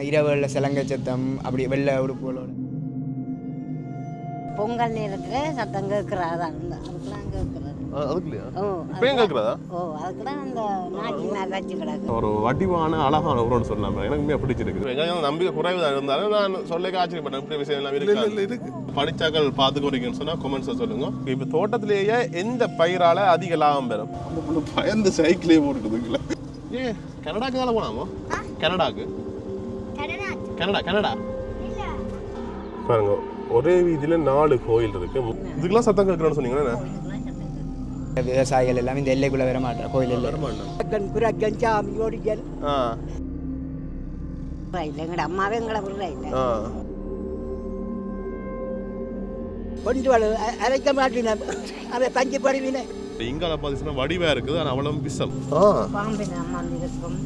இரவுகளில் சிலங்கை சத்தம் அப்படி வெள்ளை உடுப்புகளோட பொங்கல் நேரத்தில் சத்தம் கேட்குறாதான் அதுக்கெல்லாம் கேட்குறது. அதுக்குலையா ஓ இப்பயும் கேட்குறதா? ஓ அதுக்கெல்லாம் அந்த நாட்டி நகைச்சி கிடக்கு. ஒரு வடிவான அழகான உருவம்னு சொல்லலாம். எனக்கு பிடிச்சிருக்கு. எங்களுக்கு நம்பிக்கை குறைவு இருந்தாலும் நான் சொல்ல ஆச்சரியப்பட்டேன். இப்படி விஷயம் எல்லாம் இருக்கு. படிச்சாக்கள் பார்த்துக்கொடுங்கன்னு சொன்னா கொமெண்ட்ஸை சொல்லுங்க. இப்போ தோட்டத்திலேயே எந்த பயிரால அதிக லாபம் பெறும்? பயந்து சைக்கிளே போட்டுட்டுங்களா? ஏ கனடாக்கு தானே போனாமோ? கனடாக்கு கனடா பாருங்க, ஒரே வீதியில 4 கோயில் இருக்கு. இதுக்கெல்லாம் சத்தம் கேட்கறேன்னு சொன்னீங்கன்னா விவசாயிகள் எல்லாம் இந்த எல்லைக்குள்ள வர மாட்டார். கோயில் எங்கட அம்மாவே எங்களை விடுற இல்லை. கொஞ்சம் அரைக்க மாட்டேன் அதை தங்கி படுவினேன். இங்கால பாத்தீங்கன்னா வடிவா இருக்குது. ஆனா அவ்வளவு பிசம் பாம்பின் அம்மா இருக்கும்.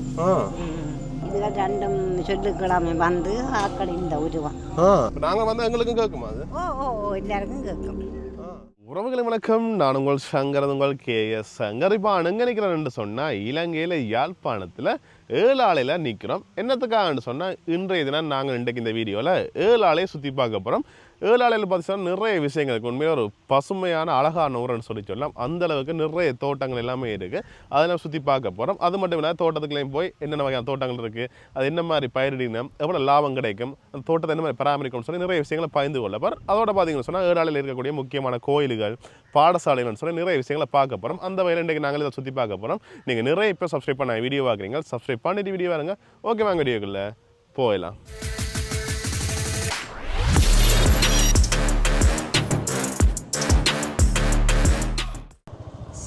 இதுல ரெண்டும் சொல்லுக்கிழமை வந்து ஆக்கள் இந்த உருவம் நாங்க வந்து எங்களுக்கும் கேட்குமா அது? ஓ ஓ ஓ எல்லாருக்கும் கேட்கும். உறவுகளை வணக்கம். நான் உங்கள் சங்கர், உங்கள் KS சங்கர். இப்போ அணுங்க சொன்னால் இலங்கையில் யாழ்ப்பாணத்தில் 7 ஆலையில் நிற்கிறோம். என்னத்துக்காகன்னு சொன்னால் இன்றைய தினம் நாங்கள் இன்றைக்கு இந்த வீடியோவில் 7 ஆலையை சுற்றி பார்க்க போகிறோம். 7 ஆலையில் பார்த்தீங்கன்னா நிறைய விஷயங்கள் இருக்குது. உண்மையாக ஒரு பசுமையான அழகான ஊரன்னு சொல்லலாம். அந்தளவுக்கு நிறைய தோட்டங்கள் எல்லாமே இருக்குது. அதெல்லாம் சுற்றி பார்க்க போகிறோம். அது மட்டும் இல்லாமல் தோட்டத்துக்குள்ளேயும் போய் என்னென்ன வகையான தோட்டங்கள் இருக்குது, அது என்ன மாதிரி பயிரிடினம், எவ்வளோ லாபம் கிடைக்கும், அந்த தோட்டத்தை என்ன மாதிரி பராமரிக்கணும்னு சொல்லி நிறைய விஷயங்களை பகிர்ந்து கொள்ள போகிறோம். அதோட பார்த்தீங்கன்னு சொன்னால் 7 ஆலையில் இருக்கக்கூடிய முக்கியமான கோயில்கள், பாடசாலைகள்னு சொல்லி நிறைய விஷயங்களை பார்க்க போகிறோம். அந்த வகையில் இன்றைக்கு நாங்கள் இதை சுற்றி பார்க்க போகிறோம். நீங்கள் நிறைய இப்போ சப்ஸ்கிரைப் பண்ண வீடியோ பார்க்குறீங்க. சப்ஸ்கிரைப் பண்ணிட்டு வீடியோ வாருங்க. ஓகே வாங்க வீடியோக்குள்ளே போயிடலாம்.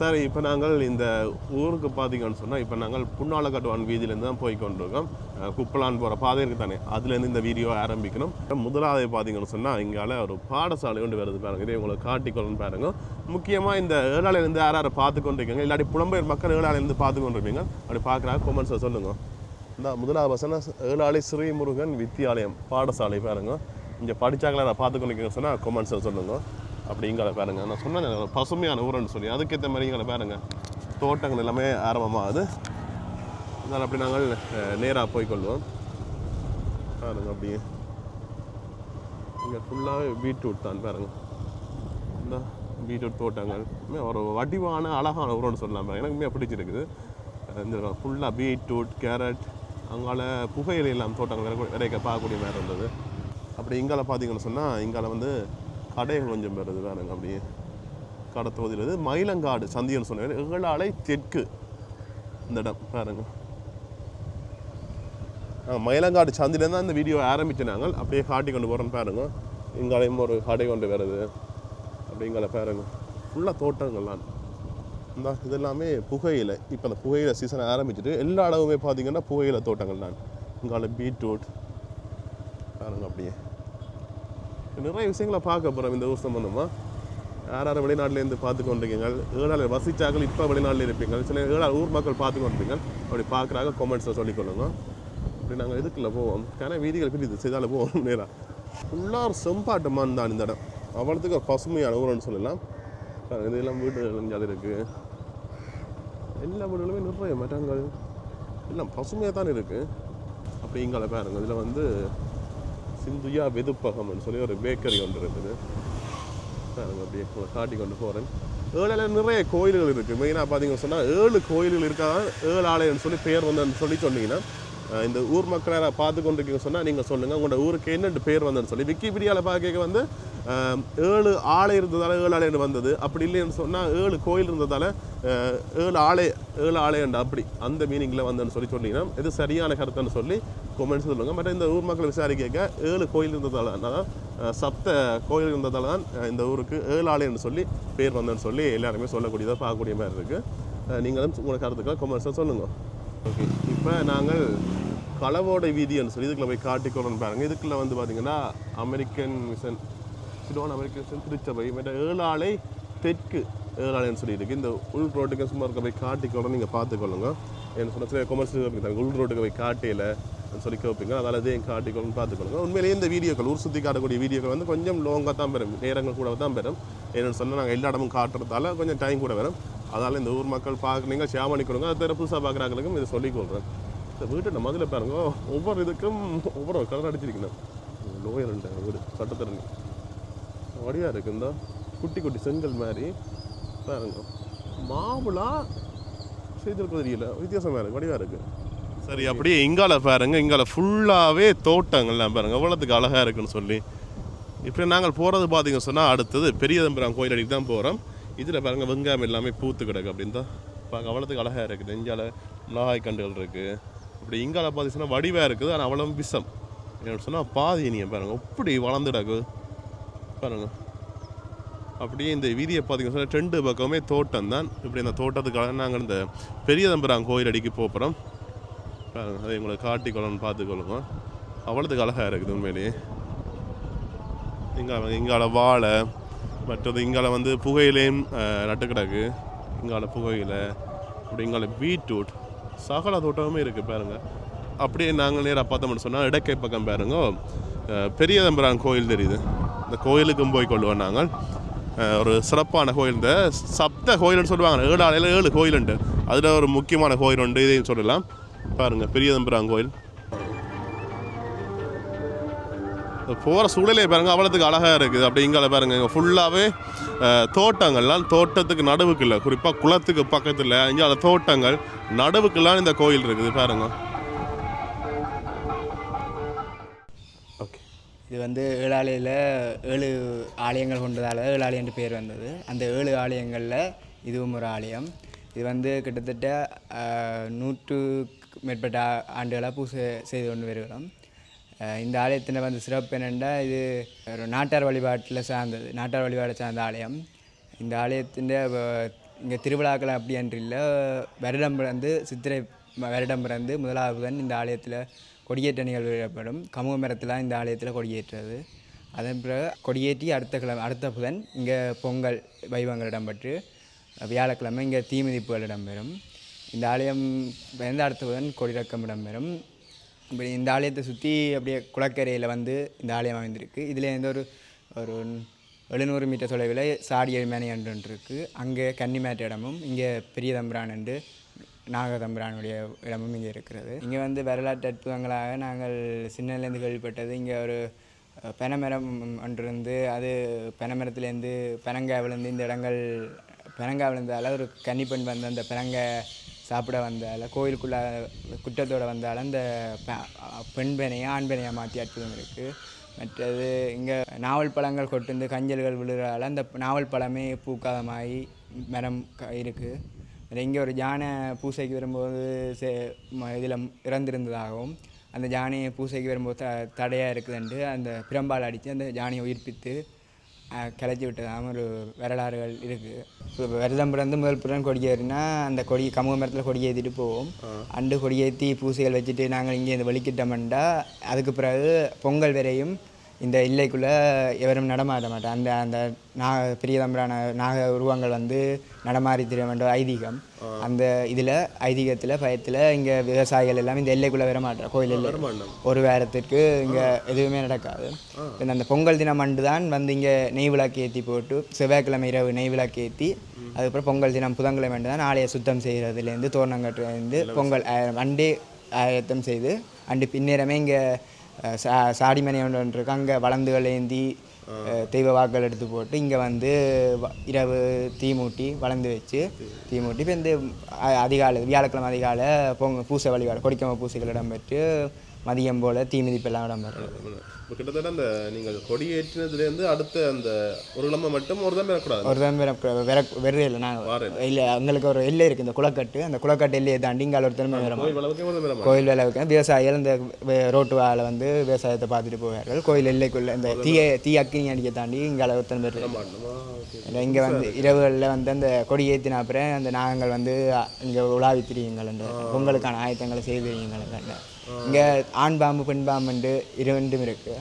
சரி, இப்போ நாங்கள் இந்த ஊருக்கு பார்த்தீங்கன்னு சொன்னால் இப்போ நாங்கள் புன்னாலக்கட்டுவான் வீதியிலேருந்து தான் போய் கொண்டிருக்கோம். குப்பலான் போகிற பாதை இருக்குது தானே, அதுலேருந்து இந்த வீடியோ ஆரம்பிக்கணும். முதலாவது பார்த்தீங்கன்னு சொன்னால் இங்கால ஒரு பாடசாலை ஒன்று வருது பாருங்கள். இதே உங்களுக்கு காட்டிக்கொள்ளன்னு பாருங்க. முக்கியமாக இந்த 7 ஆலையிலேருந்து யாரை பார்த்து கொண்டிருக்கீங்க, இல்லாட்டி புலம்பெயர் மக்கள் 7 ஆலையிலேருந்து பார்த்து கொண்டிருப்பீங்க. அப்படி பார்க்குறாங்க கொமெண்ட்ஸை சொல்லுங்கள். இந்த முதலாவது பசங்க 7 ஆலை ஸ்ரீமுருகன் வித்தியாலயம் பாடசாலை பாருங்க. இங்கே படித்தாங்களா நான் பார்த்து கொண்டிருக்கீங்கன்னு சொன்னால் கொமெண்ட்ஸை சொல்லுங்கள். அப்படி இங்கே பாருங்கள், நான் சொன்னேன் பசுமையான ஊருன்னு சொல்லி, அதுக்கேற்ற மாதிரி இங்கே பாருங்கள் தோட்டங்கள் எல்லாமே ஆரம்பமாகுது. அதனால் அப்படி நாங்கள் நேராக போய்கொள்வோம் பாருங்கள். அப்படியே இங்கே ஃபுல்லாகவே பீட்ரூட் தான் பாருங்கள். இந்த பீட்ரூட் தோட்டங்கள் ஒரு வடிவான அழகான ஊருன்னு சொல்லலாம் பாருங்கள். எனக்கு பிடிச்சிருக்குது. இந்த ஃபுல்லாக பீட்ரூட், கேரட், அங்கால புகையிலை எல்லாம் தோட்டங்கள் விதைக்க பார்க்கக்கூடிய மாதிரி இருந்தது. அப்படி இங்கால பார்த்தீங்கன்னு சொன்னால் இங்கால வந்து கடைகள் கொஞ்சம் பெறுது பாருங்க. அப்படியே கடை தொகுதியில் மயிலங்காடு சந்தியன்னு சொன்னார். 7 ஆலை தெற்கு இந்த இடம் பாருங்க. மயிலங்காடு சந்திலேருந்து தான் இந்த வீடியோ ஆரம்பிச்சு நாங்கள் அப்படியே காட்டி கொண்டு போகிறோன்னு பாருங்க. இங்காலையும் ஒரு கடை கொண்டு வருது. அப்படி இங்கால பாருங்க ஃபுல்லாக தோட்டங்கள்லாம் இந்த இதெல்லாமே புகையிலை. இப்போ அந்த புகையிலை சீசன் ஆரம்பிச்சுட்டு எல்லா இடமுமே பார்த்தீங்கன்னா புகையிலை தோட்டங்கள் தான். இங்கால பீட்ரூட் பாருங்க. அப்படியே நிறைய விஷயங்களை பார்க்க போகிறோம் இந்த ஊர் சம்பந்தமாக. யார் வெளிநாட்டிலேருந்து பார்த்து கொண்டிருக்கீங்க, 7 ஆலை வசிச்சாக்கள் இப்போ வெளிநாட்டில் இருப்பீங்க, சில 7 ஆலை ஊர் மக்கள் பார்த்து கொண்டிருப்பீங்க. அப்படி பார்க்குறாங்க கொமெண்ட்ஸை சொல்லிக்கொள்ளுங்க. அப்படி நாங்கள் இதுக்குள்ளே போவோம். ஏன்னா வீதிகள் பிடித்து செய்தால போவோம். நேராக ஃபுல்லாக ஒரு செம்பாட்டு மண் தான் இந்த இடம். அவ்வளோத்துக்கு ஒரு பசுமையான ஊருன்னு சொல்லலாம். இதெல்லாம் வீடுகள் அது இருக்குது. எல்லா வீடுகளுமே நிறைய மரங்கள் எல்லாம் பசுமையாக தான் இருக்குது. அப்படி இங்கால பாருங்க, இதில் வந்து சிந்துயா வெதுப்பகம்னு சொல்லி ஒரு பேக்கரி ஒன்று இருக்குது. அப்படியே காட்டி கொண்டு போகிறேன். 7 ஆலையில் நிறைய கோயில்கள் இருக்குது. மெயினாக பார்த்தீங்கன்னு சொன்னால் 7 கோயில்கள் இருக்காங்க. 7 ஆலைன்னு சொல்லி பேர் வந்தேன்னு சொன்னீங்கன்னா இந்த ஊர் மக்கள் யாராவது பார்த்து கொண்டிருக்கீங்க சொன்னால் நீங்கள் சொல்லுங்கள் உங்களோட ஊருக்கு என்னென்று பேர் வந்தேன்னு சொல்லி. விக்கிபீடியாவில் பார்க்க வந்து 7 ஆலை இருந்ததால் 7 ஆலைன்னு வந்தது. அப்படி இல்லைன்னு சொன்னால் 7 கோயில் இருந்ததால் 7 ஆலையண்டு அப்படி அந்த மீனிங்கில் வந்தேன்னு சொன்னீங்கன்னா இது சரியான கருத்துன்னு சொல்லி கொமெண்ட்ஸ் சொல்லுங்கள். மற்ற இந்த ஊர் மக்கள் விசாரிக்க 7 கோயில் இருந்ததால் தான் சப்த கோயில் இருந்ததால் தான் இந்த ஊருக்கு 7 ஆலைன்னு சொல்லி பேர் வந்தேன்னு சொல்லி எல்லாருமே சொல்லக்கூடியதாக பார்க்கக்கூடிய மாதிரி இருக்குது. நீங்களும் உங்களோட கருத்துக்களை கொமெண்ட்ஸை சொல்லுங்கள். ஓகே, இப்போ நாங்கள் களவோட வீதின்னு சொல்லி இதுக்குள்ளே போய் காட்டிக்கொள்ளணும்னு பாருங்கள். இதுக்குள்ளே வந்து பார்த்திங்கன்னா அமெரிக்கன் மிஷன் அமெரிக்கன் மிஷன் திருச்சபை மற்ற 7 ஆலை தெற்கு 7 ஆலைன்னு சொல்லி இருக்குது. இந்த உள் ரோட்டுக்கு சும்மா இருக்க போய் காட்டிக்கொள்ளணும். நீங்கள் பார்த்துக்கொள்ளுங்க. என்ன சொன்ன சில கொமர்ஷியல் இருக்குது, உள் ரோட்டுக்கு போய் காட்டையில் சொல்லி கேட்பீங்க. அதால் இதையும் காட்டிக்கொள்ளணும் பார்த்துக்கொள்ளுங்க. உண்மையிலேயே இந்த வீடியோக்கள் ஊர் சுற்றி காட்டக்கூடிய வீடியோக்கள் வந்து கொஞ்சம் லாங்காக தான் பெறும், நேரங்கள் கூட தான் பெறும். என்னென்னு சொன்னால் நாங்கள் எல்லா இடமும் காட்டுறதால கொஞ்சம் டைம் கூட வரும். அதனால் இந்த ஊர் மக்கள் பார்க்குறீங்க ஷேர் பண்ணிக்கொடுங்க. அது புதுசாக பார்க்குறாங்களுக்கும் இதை சொல்லிக்கொள்கிறேன். இந்த வீட்டு நம்ம அதில் பாருங்க ஒவ்வொரு இதுக்கும் ஒவ்வொரு கலர் அடிச்சிருக்கணும். லோயர் வீடு சட்டத்தரணி வடியாக இருக்குது. இந்த குட்டி குட்டி செங்கல் மாதிரி பாருங்க மாவுளா செய்திருக்க தெரியல, வித்தியாசமாக இருக்குது, வடிவாக இருக்குது. சரி அப்படியே இங்கால பாருங்க, இங்கால ஃபுல்லாகவே தோட்டங்கள்லாம் பாருங்க எவ்வளோத்துக்கு அழகாக இருக்குன்னு சொல்லி. இப்போ நாங்கள் போகிறது பார்த்தீங்கன்னு சொன்னால் அடுத்தது பெரியதம்பரம் கோயில் அடிக்கு தான் போகிறோம். இதில் பாருங்கள் வெங்காயம் எல்லாமே பூத்து கிடக்கு அப்படின்னு தான் பார்க்க அவ்வளோத்துக்கு அழகாக இருக்குது. இங்கால மிளகாய் கண்டுகள் இருக்குது. இப்படி இங்கால பார்த்தீங்கன்னா வடிவாக இருக்குது, ஆனால் அவ்வளோ விஷம் என்னோட சொன்னால் பாதி இனியம் பாருங்கள் எப்படி வளர்ந்துடாக்கு பாருங்கள். அப்படியே இந்த வீதியை பார்த்தீங்கன்னு சொன்னால் 2 பக்கமே தோட்டம் தான். இப்படி அந்த தோட்டத்துக்காக நாங்கள் இந்த பெரியதம்பரம் கோயில் அடிக்கு போகிறோம் பாருங்கள். அதை உங்களை காட்டிக்கொள்ளணும்னு பார்த்துக்கொள்ளுங்க, அவ்வளோத்துக்கு அழகாக இருக்குது உண்மையிலேயே. இங்கால வாழை மற்றது இங்கால வந்து புகையிலையும் நட்டுக்கிடக்கு. இங்கால புகையில அப்படி இங்கால பீட்ரூட் சகல தோட்டமுமே இருக்குது பாருங்கள். அப்படியே நாங்கள் நேராக பார்த்தோம்னு சொன்னால் இடக்கை பக்கம் பாருங்க பெரியதம்பரம் கோயில் தெரியுது. இந்த கோயிலுக்கும் போய் கொள்வோம் நாங்கள். ஒரு சிறப்பான கோயில், இந்த சப்த கோயில்னு சொல்லுவாங்க, 7 ஆலையில் 7 கோயில் உண்டு. அதில் ஒரு முக்கியமான கோயில் உண்டு, இதையும் சொல்லலாம் பாருங்கள் பெரியதம்பரம் கோயில். போகிற சூழலே பாருங்கள் அவ்வளோத்துக்கு அழகாக இருக்குது. அப்படி இங்கால பாருங்கள் இங்கே ஃபுல்லாகவே தோட்டங்கள்லாம், தோட்டத்துக்கு நடுவுக்கு இல்லை, குறிப்பாக குளத்துக்கு பக்கத்தில் இங்கே தோட்டங்கள் நடுவுக்கெல்லாம் இந்த கோயில் இருக்குது பாருங்க. ஓகே, இது வந்து 7 ஆலயில் 7 ஆலயங்கள் கொண்டதால் 7 ஆலயம் என்று பேர் வந்தது. அந்த 7 ஆலயங்களில் இதுவும் ஒரு ஆலயம். இது வந்து கிட்டத்தட்ட 100க்கு மேற்பட்ட ஆண்டுகளாக பூசை செய்து கொண்டு வருகிறோம். இந்த ஆலயத்தில் வந்து சிறப்பு என்னென்னா, இது ஒரு நாட்டார் வழிபாட்டில் சார்ந்தது, நாட்டார் வழிபாட்டை சார்ந்த ஆலயம். இந்த ஆலயத்தின் இங்கே திருவிழாக்கள் அப்படி அன்று இல்லை, வருடம் பிறந்து சித்திரை வருடம் பிறந்து 1ஆவது புதன் இந்த ஆலயத்தில் கொடியேற்ற நிகழ்வு ஏற்படும். கமுக மரத்தில் இந்த ஆலயத்தில் கொடியேற்றுறது. அதன் பிறகு கொடியேற்றி அடுத்த புதன் இங்கே பொங்கல் வைபவங்கள் இடம்பெற்று வியாழக்கிழமை இங்கே தீமிதிப்புகள் இடம்பெறும். இந்த ஆலயம் வந்து அடுத்த புதன் கொடியிறக்கம் இடம்பெறும். இப்படி இந்த ஆலயத்தை சுற்றி அப்படியே குளக்கரையில் வந்து இந்த ஆலயம் அமைந்திருக்கு. இதில் எந்த ஒரு 700 மீட்டர் தொலைவில் சாடி எழிமேனை ஒன்று இருக்குது. அங்கே கன்னிமேட்டு இடமும், இங்கே பெரியதம்பரான் என்று நாகதம்பரானுடைய இடமும் இங்கே இருக்கிறது. இங்கே வந்து வரலாற்று அற்புதங்களாக நாங்கள் சின்னலேருந்து கேள்விப்பட்டது, இங்கே ஒரு பனைமரம் ஒன்று இருந்து, அது பனைமரத்துலேருந்து பெனங்காய் விழுந்து, இந்த இடங்கள் பெனங்காய் விழுந்ததால் ஒரு கன்னிப்பெண் வந்து அந்த பெனங்காய் சாப்பிட வந்தால் கோயிலுக்குள்ளே குற்றத்தோடு வந்தால் அந்த பெண் பேனையாக ஆண் பேனையாக மாற்றி அற்புதம் இருக்குது. மற்றது இங்கே நாவல் பழங்கள் கொட்டுந்து கஞ்சல்கள் விழுறால் அந்த நாவல் பழமே பூக்காத மாதிரி மரம் இருக்குது. இங்கே ஒரு யானை பூசைக்கு வரும்போது இதில் இறந்திருந்ததாகவும், அந்த யானையை பூசைக்கு வரும்போது தடையாக இருக்குதுன்ட்டு அந்த பிரம்பால் அடித்து அந்த யானையை உயிர்ப்பித்து கிளச்சி விட்டதாகவும் ஒரு வரலாறுகள் இருக்குது. இப்போ விரதம் பிறந்து முதல் புறன் கொடியேறினா அந்த கொடி கமுக மரத்தில் கொடியேற்றிட்டு போவோம். அண்டு கொடியேற்றி பூசைகள் வச்சுட்டு நாங்கள் இங்கே இந்த வெளிக்கிட்டோம்னா அதுக்கு பிறகு பொங்கல் வரையும் இந்த இல்லைக்குள்ளே எவரும் நடமாட மாட்டோம். அந்த பெரியதம்பரான நாக உருவங்கள் வந்து நடமாறி திர வேண்ட ஐதீகம். அந்த இதில் ஐதீகத்தில் பயத்தில் இங்கே விவசாயிகள் எல்லாம் இந்த எல்லைக்குள்ளே வர மாட்டோம். கோயில் ஒரு வாரத்திற்கு இங்கே எதுவுமே நடக்காது. அந்த பொங்கல் தினம் அண்டு தான் வந்து இங்கே நெய் விளக்கு ஏற்றி போட்டு செவ்வாய்க்கிழமை இரவு நெய் விளக்கு ஏற்றி அதுக்கப்புறம் பொங்கல் தினம் புதன்கிழமை அண்டு தான் ஆலய சுத்தம் செய்கிறதுலேருந்து தோரணங்கட்டுலேருந்து பொங்கல் அண்டே ஆயத்தம் செய்து அண்டு பின்னேரமே இங்கே சாடிமனை ஒன்று இருக்கு, அங்கே வளர்ந்துகள் ஏந்தி தெய்வ வாக்கள் எடுத்து போட்டு இங்கே வந்து இரவு தீமூட்டி வளர்ந்து வச்சு தீமூட்டி இப்போ இந்த அதிகாலை வியாழக்கிழமை அதிகாலை பூசை வழிபாடு கொடிக்கம பூசைகள் இடம்பெற்று மதியம் போல் தீமிதிப்பெல்லாம் இடம்பெறுறது. கிட்டத்தட்ட அந்த நீங்கள் கொடியேற்றினதுலேருந்து அடுத்த அந்த ஒரு கிழமை மட்டும் ஒரு தான் பெறக்கூடாது, ஒரு தான் வெறும் இல்லை. நாங்கள் இல்லை, எங்களுக்கு ஒரு எல்லை இருக்குது, இந்த குளக்கட்டு, அந்த குளக்கட்டு எல்லையை தாண்டி இங்கே ஒரு திறமை வரும். கோயில் வேலை வைக்க விவசாயிகள் இந்த ரோட்டு வேலை வந்து விவசாயத்தை பார்த்துட்டு போவார்கள். கோயில் எல்லைக்குள்ளே இந்த தீ அக்கினி அடிக்க தாண்டி இங்கே அளவு திறமை இல்லை. இங்கே வந்து இரவுகளில் வந்து அந்த கொடி ஏற்றின அப்புறம் அந்த நாகங்கள் வந்து இங்கே உலாவி திரியுங்கள், அந்த பொங்கலுக்கான ஆயத்தங்களை செய்திருங்கள். இங்கே ஆண் பாம்பு பெண் பாம்புண்டு இரண்டும் இருக்குது.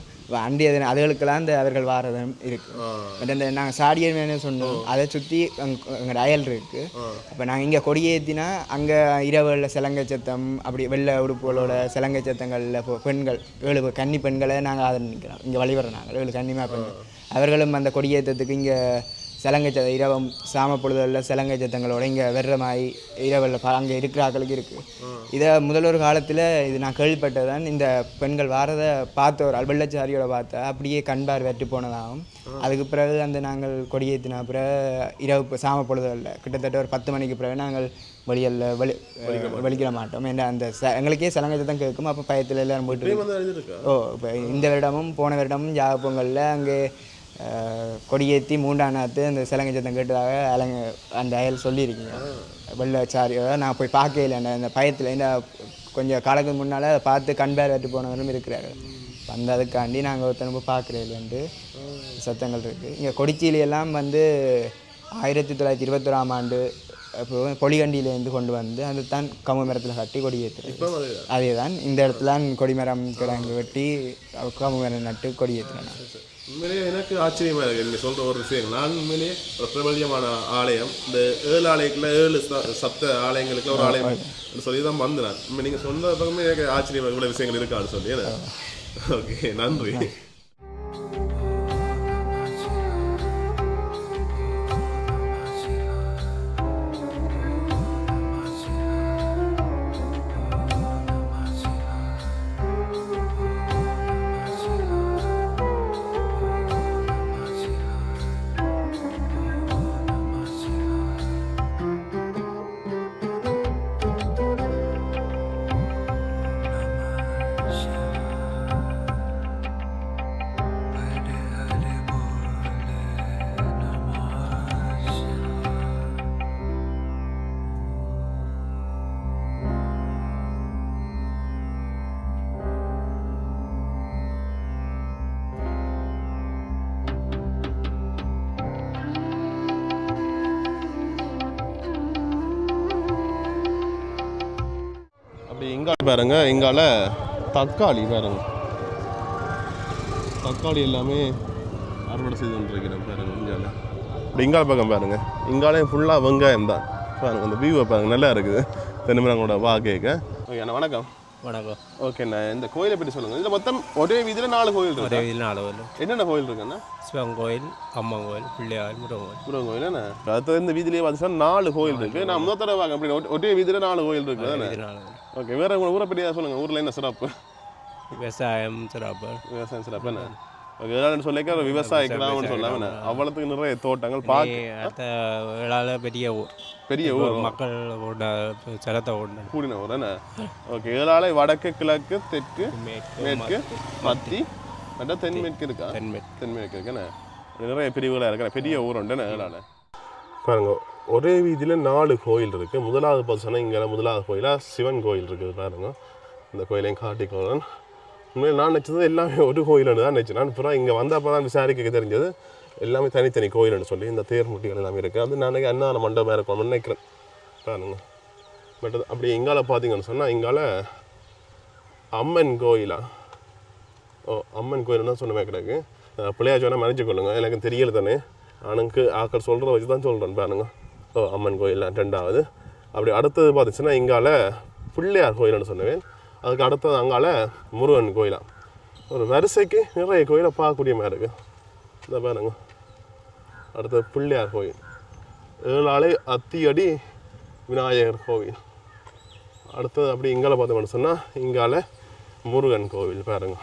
அண்டி அதுகளுக்கெல்லாம் அந்த அவர்கள் வாரதும் இருக்குது. பட் அந்த நாங்கள் சாடியர் மேனு சொன்னோம், அதை சுற்றி எங்களோட அயல் இருக்குது. அப்போ நாங்கள் இங்கே கொடியேற்றினா அங்கே இரவுகளில் சிலங்கை சத்தம் அப்படி வெள்ளை உடுப்புகளோட சிலங்கை சத்தங்களில் பெண்கள் 7 கன்னி பெண்களை நாங்கள் ஆதரவு நிற்கிறோம். இங்கே வழிபடுறோம் நாங்கள் 7 கன்னிமா பெண்கள். அவர்களும் அந்த கொடியேற்றத்துக்கு இங்கே சலங்கை சத்தம் இரவும் சாம பொழுதுகளில் சலங்கை சத்தங்களோட இங்கே வர்ற மாதிரி இரவில் அங்கே இருக்கிற ஆக்களுக்கு இருக்குது. இதை முதல் ஒரு காலத்தில் இது நான் கேள்விப்பட்டதான். இந்த பெண்கள் வாரதை பார்த்த ஒரு வெள்ளச்சாரியோட பார்த்தா அப்படியே கண்பார் வெற்றி போனதாகும். அதுக்கு பிறகு அந்த நாங்கள் கொடியேற்றின பிறகு இரவு சாம பொழுதுகளில் கிட்டத்தட்ட ஒரு 10 மணிக்கு பிறகு நாங்கள் வெளிக்கிற மாட்டோம். ஏன்னா அந்த எங்களுக்கே சலங்கை சத்தம் கேட்கும். அப்போ பயத்தில் எல்லோரும் போயிட்டு இப்போ இந்த வருடமும் போன வருடமும் யாக பொங்கலில் அங்கே கொடியேற்றி 3ஆம் நாத்து அந்த சலங்கை சத்தம் கேட்டதாக அந்த அயல் சொல்லியிருக்கீங்க. வெள்ளச்சாரியோட நான் போய் பார்க்கல அந்த பயத்தில். இந்த கொஞ்சம் காலத்துக்கு முன்னால் அதை பார்த்து கண்பேர் வெட்டு போனவரும் இருக்கிறார்கள். அந்த அதுக்காண்டி நாங்கள் ஒருத்தனுக்கு பார்க்குறதுலேருந்து சத்தங்கள் இருக்குது. இங்கே கொடிச்சியிலெல்லாம் 1921ஆம் ஆண்டு இப்போ பொலிகண்டியிலேருந்து கொண்டு வந்து அது தான் கம்பு மரத்தில் கட்டி கொடி ஏற்றுறது. அதே தான் இந்த இடத்துல கொடிமரம் கிடங்கு வெட்டி கம்பு மரம் நட்டு கொடி ஏற்றுறேன். உண்மையிலேயே எனக்கு ஆச்சரியமாக இருக்குது நீங்கள் சொல்கிற ஒரு விஷயம். நான் உண்மையிலேயே ஒரு பிரபல்யமான ஆலயம், இந்த 7 ஆலயத்தில் 7 சப்த ஆலயங்களுக்கு ஒரு ஆலயம் சொல்லி தான் வந்தேன். இப்போ நீங்கள் சொன்ன பக்கமே எனக்கு ஆச்சரியமாக இவ்வளோ விஷயங்கள் இருக்கான்னு சொல்லி. ஓகே, நன்றி. இங்கால பாருங்க, இங்கால தக்காளி பாருங்க, தக்காளி எல்லாமே அறுவடை செய்து கொண்டிருக்கிறேன் பாருங்க. இங்கால இப்படி இங்கால பக்கம் பாருங்க, இங்காலே ஃபுல்லாக வெங்காயம் தான் பாருங்க. அந்த வியூவை பாருங்க, நல்லா இருக்குது. தென்னிமரங்களோட வா கேட்க. ஓகே அண்ணா, வணக்கம். வணக்கம். ஓகேண்ணா, இந்த கோயிலை பற்றி சொல்லுங்கள். இதில் மொத்தம் ஒரே வீதியில் 4 கோயில் இருக்கு. ஒரே வீதியில் 4 கோயில். என்னென்ன கோயில் இருக்குண்ணா? சிவன் கோயில், அம்மன் கோயில், பிள்ளையார், முருகன் கோயில். என்ன அடுத்த இந்த வீதியிலேயே பார்த்துச்சா 4 கோயில் இருக்குது. நான் முதல் தடவை வாங்க அப்படி ஒரே வீதியில் 4 கோயில் இருக்குது தானே? ஓகே, வேறு உங்கள் ஊரை பற்றி சொல்லுங்கள். ஊரில் என்ன சிறப்பு? விவசாயம் சிறப்பு. விவசாயம் சிறப்பு என்ன? ஓகே, ஏதாவது சொல்லிக்க விவசாய கிராமம்னு சொல்லாம அவ்வளோத்துக்கு நிறைய தோட்டங்கள் பார்க்க பெரிய ஊர். பெரிய ஊர், மக்கள் சிரத்தை ஓடின கூடின ஊர் என்ன? ஓகே, ஏழாலை வடக்கு, கிழக்கு, தெற்கு, மேற்கு, மத்தி மற்ற தென்மேற்கு இருக்கா? தென்மேற்கு இருக்குண்ணே. நிறைய பிரிவுகளாக இருக்கிற பெரிய ஊர் உண்டுண்ணே ஏழாலை. பாருங்க, ஒரே வீதியில் 4 கோயில் இருக்குது. முதலாவது பார்த்தோன்னா இங்கே முதலாவது கோயிலாக சிவன் கோயில் இருக்குது பாருங்க. இந்த கோயிலையும் காட்டிக்கோங்க. உண்மையில் நான் நினச்சது எல்லாமே ஒரு கோயில்னு தான் நினச்சேன். நான் அப்புறம் இங்கே வந்தப்போ தான் விசாரிக்க தெரிஞ்சது எல்லாமே தனித்தனி கோயில்னு சொல்லி. இந்த தேர்முட்டிகள் எல்லாமே இருக்குது. அது நான் அன்னதான மண்டபமாக இருக்கணும்னு நினைக்கிறேன் பாருங்க. பட் அப்படி இங்கால பார்த்தீங்கன்னு சொன்னால் இங்கால அம்மன் கோயிலா? அம்மன் கோயில்னு சொன்னமே கிடக்கு. பிள்ளையார் சொன்னால் மறைச்சு கொள்ளுங்க, எனக்கு தெரியல தானே. எனக்கு ஆக்கள் சொல்கிறத வச்சு தான் சொல்கிறேன் பாருங்க. அம்மன் கோயில் 2வது. அப்படி அடுத்தது பார்த்துச்சுன்னா இங்கால பிள்ளையார் கோயில்னு சொன்னவேன். அதுக்கு அடுத்தது அங்கால முருகன் கோயிலாக. ஒரு வரிசைக்கு நிறைய கோயிலை பார்க்கக்கூடிய மாதிரி இருக்குது. இந்த பாருங்க, அடுத்தது பிள்ளையார் கோயில், 7 ஆலை அத்தியடி விநாயகர் கோவில். அடுத்தது அப்படி இங்கால பார்த்தோம்னு சொன்னால் இங்கால முருகன் கோவில் பாருங்க.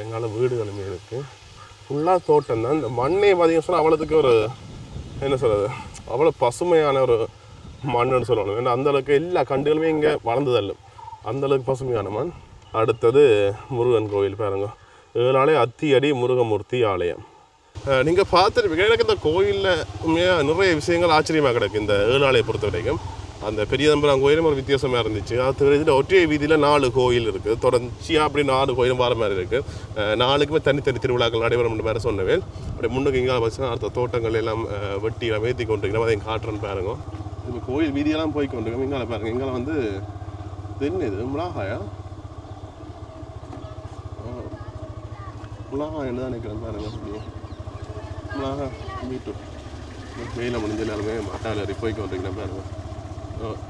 எங்கால வீடுகளுமே இருக்குது. ஃபுல்லாக தோட்டம் தான். இந்த மண்ணே பார்த்தீங்கன்னு சொன்னால் அவ்வளோத்துக்கு ஒரு என்ன சொல்கிறது, அவ்வளோ பசுமையான ஒரு மண்ணுன்னு சொல்லணும். ஏன்னா அந்தளவுக்கு எல்லா கண்டுகளுமே இங்கே வளர்ந்ததல்ல, அந்தளவுக்கு பசுமையான மண். அடுத்தது முருகன் கோயில் பாருங்க, 7 ஆலை அத்தியடி முருகமூர்த்தி ஆலயம். நீங்கள் பார்த்துருப்பீங்க. எனக்கு இந்த கோயிலில் உண்மையாக நிறைய விஷயங்கள் ஆச்சரியமாக கிடக்கு. இந்த 7 ஆலையை பொறுத்த வரைக்கும் அந்த பெரிய தம்பரம் கோயிலும் ஒரு வித்தியாசமாக இருந்துச்சு. அது இதில் ஒற்றை வீதியில் 4 கோயில் இருக்குது. தொடர்ச்சியாக அப்படி 4 கோயிலும் வர மாதிரி இருக்குது. 4க்குமே தனித்தனி திருவிழாக்கள் நடைபெறும் மாதிரி சொன்னவேன். அப்படி முன்னுக்கு இங்கே வச்சுன்னா அடுத்த தோட்டங்கள் எல்லாம் வெட்டி வேத்தி கொண்டிருக்கிறோம். அதையும் காட்டுறேன்னு பாருங்க. இப்போ கோயில் வீதியெல்லாம் போய் கொண்டிருக்கோம். இங்கால பாருங்க, இங்கால வந்து தென்ன இது மிளகாயா? மிளகாய்ன்னு தான் நினைக்கிறேன் பாருங்க. அப்படி மிளகா பீட்ரூட் வெயில முடிஞ்ச எல்லாருமே மட்டாளி போய் கொண்டிருக்கிறேன் பாருங்க.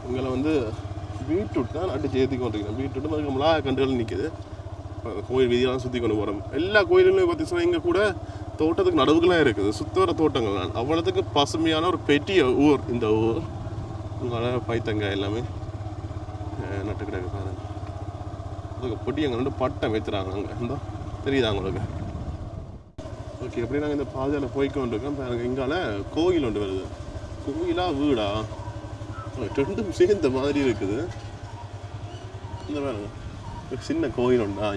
இங்கே வந்து பீட்ரூட் தான் நட்டு ஏற்றி கொண்டிருக்கிறேன். பீட்ரூட்டு அதுக்கு மிளகா கண்டுகள் நிற்கிது. கோயில் வீதியெல்லாம் சுற்றி கொண்டு போகிறோம். எல்லா கோயிலுமே பார்த்தீங்கன்னா இங்கே கூட தோட்டத்துக்கு நடுவுக்குலாம் இருக்குது, சுத்தவர தோட்டங்கள் தான். அவ்வளோத்துக்கு பசுமையான ஒரு பெரிய ஊர் இந்த ஊர். உங்களால் பைத்தங்காய் எல்லாமே நட்டு கிடக்கு பாருங்க. அதுக்கு பொட்டி அங்கே ரெண்டு பட்டம் வைத்துறாங்க அங்கே இந்த தெரியுதா உங்களுக்கு? ஓகே, எப்படி நாங்கள் இந்த பாதையில் போய்க்கொண்டு இருக்கோம் பாருங்க. இங்கால கோயில் ஒன்று வருது. கோயிலா வீடா ரெண்டும் சேர்ந்த மாதிரி இருக்குது. இந்த பாருங்க ஒரு சின்ன கோயில் உண்டா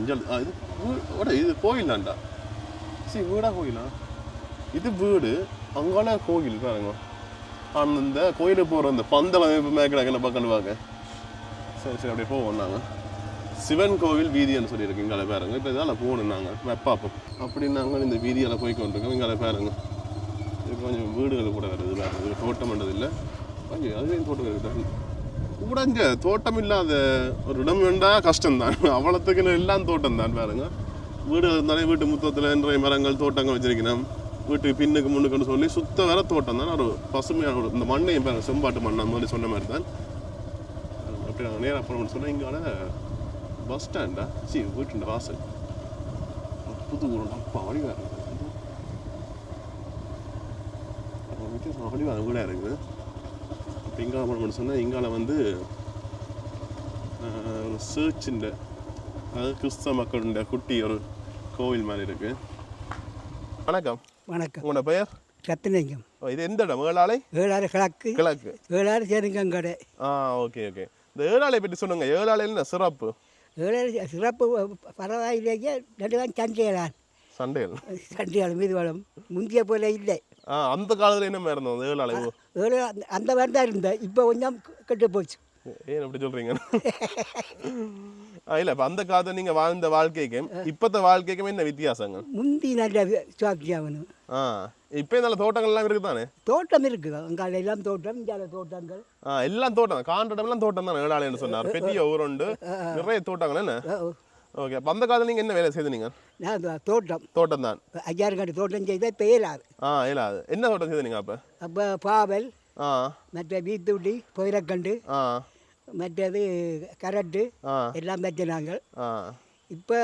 இது கோயில் தான்டா. சரி, வீடா கோயிலா? இது வீடு, அங்கால கோயில் பாருங்க. அந்த கோயிலுக்கு போகிற அந்த பந்தளம் இப்போ மேய்க்கிறாங்க என்ன பக்கம் பார்க்க. சரி சரி, அப்படியே போவோம் நாங்கள். சிவன் கோவில் வீதின்னு சொல்லியிருக்கு இங்கால பாருங்க. இப்போ இதால் போகணும் நாங்கள் வெப்பாப்போம். அப்படி நாங்கள் இந்த வீதியால் போய் கொண்டிருக்கோம். இங்கால பாருங்க இது கொஞ்சம் வீடுகள் கூட வருது பாருங்க. இது தோட்டம் பண்ணுறதில்லை, கொஞ்சம் அதுலேயும் தோட்டம் இருக்குது கூட. இங்கே தோட்டம் இல்லாத ஒரு இடம் வேண்டாம், கஷ்டம்தான். அவ்வளோத்துக்குன்னு எல்லாம் தோட்டம் தான் பாருங்க. வீடுகள் இருந்தாலே வீட்டு முத்தத்தில் நிறைய மரங்கள் தோட்டங்கள் வச்சிருக்கணும். வீட்டுக்கு பின்னுக்கு முன்னுக்குன்னு சொல்லி சுத்த வர தோட்டம் தான். ஒரு பசுமையான ஒரு இந்த மண்ணையும் பாருங்க, செம்பாட்டு மண்ணை மாதிரி சொன்ன மாதிரி தான். அப்படி நாங்கள் நேராக போனோம்னு சொன்னால் இங்கால பஸ் ஸ்டாண்டா வீட்டு வாசல் புது ஊர் அப்பா வடிவாக வடிவாக கூட இருக்குது. இப்போ இங்கால போனோம்னு சொன்னால் இங்கால வந்து ஒரு சர்ச்சுண்ட, அதாவது கிறிஸ்தவ மக்களுடைய குட்டி ஒரு கோவில் மாதிரி இருக்கு. வணக்கம். வணக்கம். உங்களோட பெயர்? ரத்தினலிங்கம். இது எந்த இடம்? ஏழாலை? ஏழாறு கிழக்கு. கிழக்கு. ஏழாறு சேருங்கங்கடை. Okay okay. இந்த ஏழாலை பற்றி சொல்லுங்க. ஏழாலையில் என்ன சிறப்பு? ஏழாறு சிறப்பு பரவாயில்லையே. ரெண்டு தான் சண்டையலான். சண்டைகள்? சண்டையால் மீதுவளம் முந்திய போல இல்லை. அந்த காலத்தில் என்ன மாதிரி இருந்தோம் ஏழாலை? ஏழு அந்த மாதிரி தான் இருந்தேன். இப்போ கொஞ்சம் கெட்டு போச்சு. ஏன் அப்படி சொல்கிறீங்க? இல்லை, இப்போ அந்த காலத்தில் நீங்கள் வாழ்ந்த வாழ்க்கைக்கும் இப்போத்த வாழ்க்கைக்கும் என்ன வித்தியாசங்க? முந்தி நல்ல சாட்சியாகணும். இப்போ நல்ல தோட்டங்கள்லாம் இருக்குது தானே? தோட்டம் இருக்குது அங்கால எல்லாம் தோட்டம், இங்கால தோட்டங்கள் எல்லாம் தோட்டம் தான். காண்டடம்லாம் தோட்டம் தான் ஏழாலைன்னு சொன்னார். பெரிய ஊருண்டு, நிறைய தோட்டங்கள் என்ன? ஓகே. அப்போ அந்த காலத்தில் நீங்கள் என்ன வேலை செய்தீங்க? நான் தோட்டம் தோட்டம் தான். 5000 கண்டு தோட்டம் செய்தால் இப்போ இயலாது. இயலாது. என்ன தோட்டம் செய்தீங்க அப்போ? அப்போ பாவல், மற்ற வீத்துட்டி, பொயிரக்கண்டு, மற்றது கரட்டு எல்லாம் வச்சு நாங்கள். இப்போ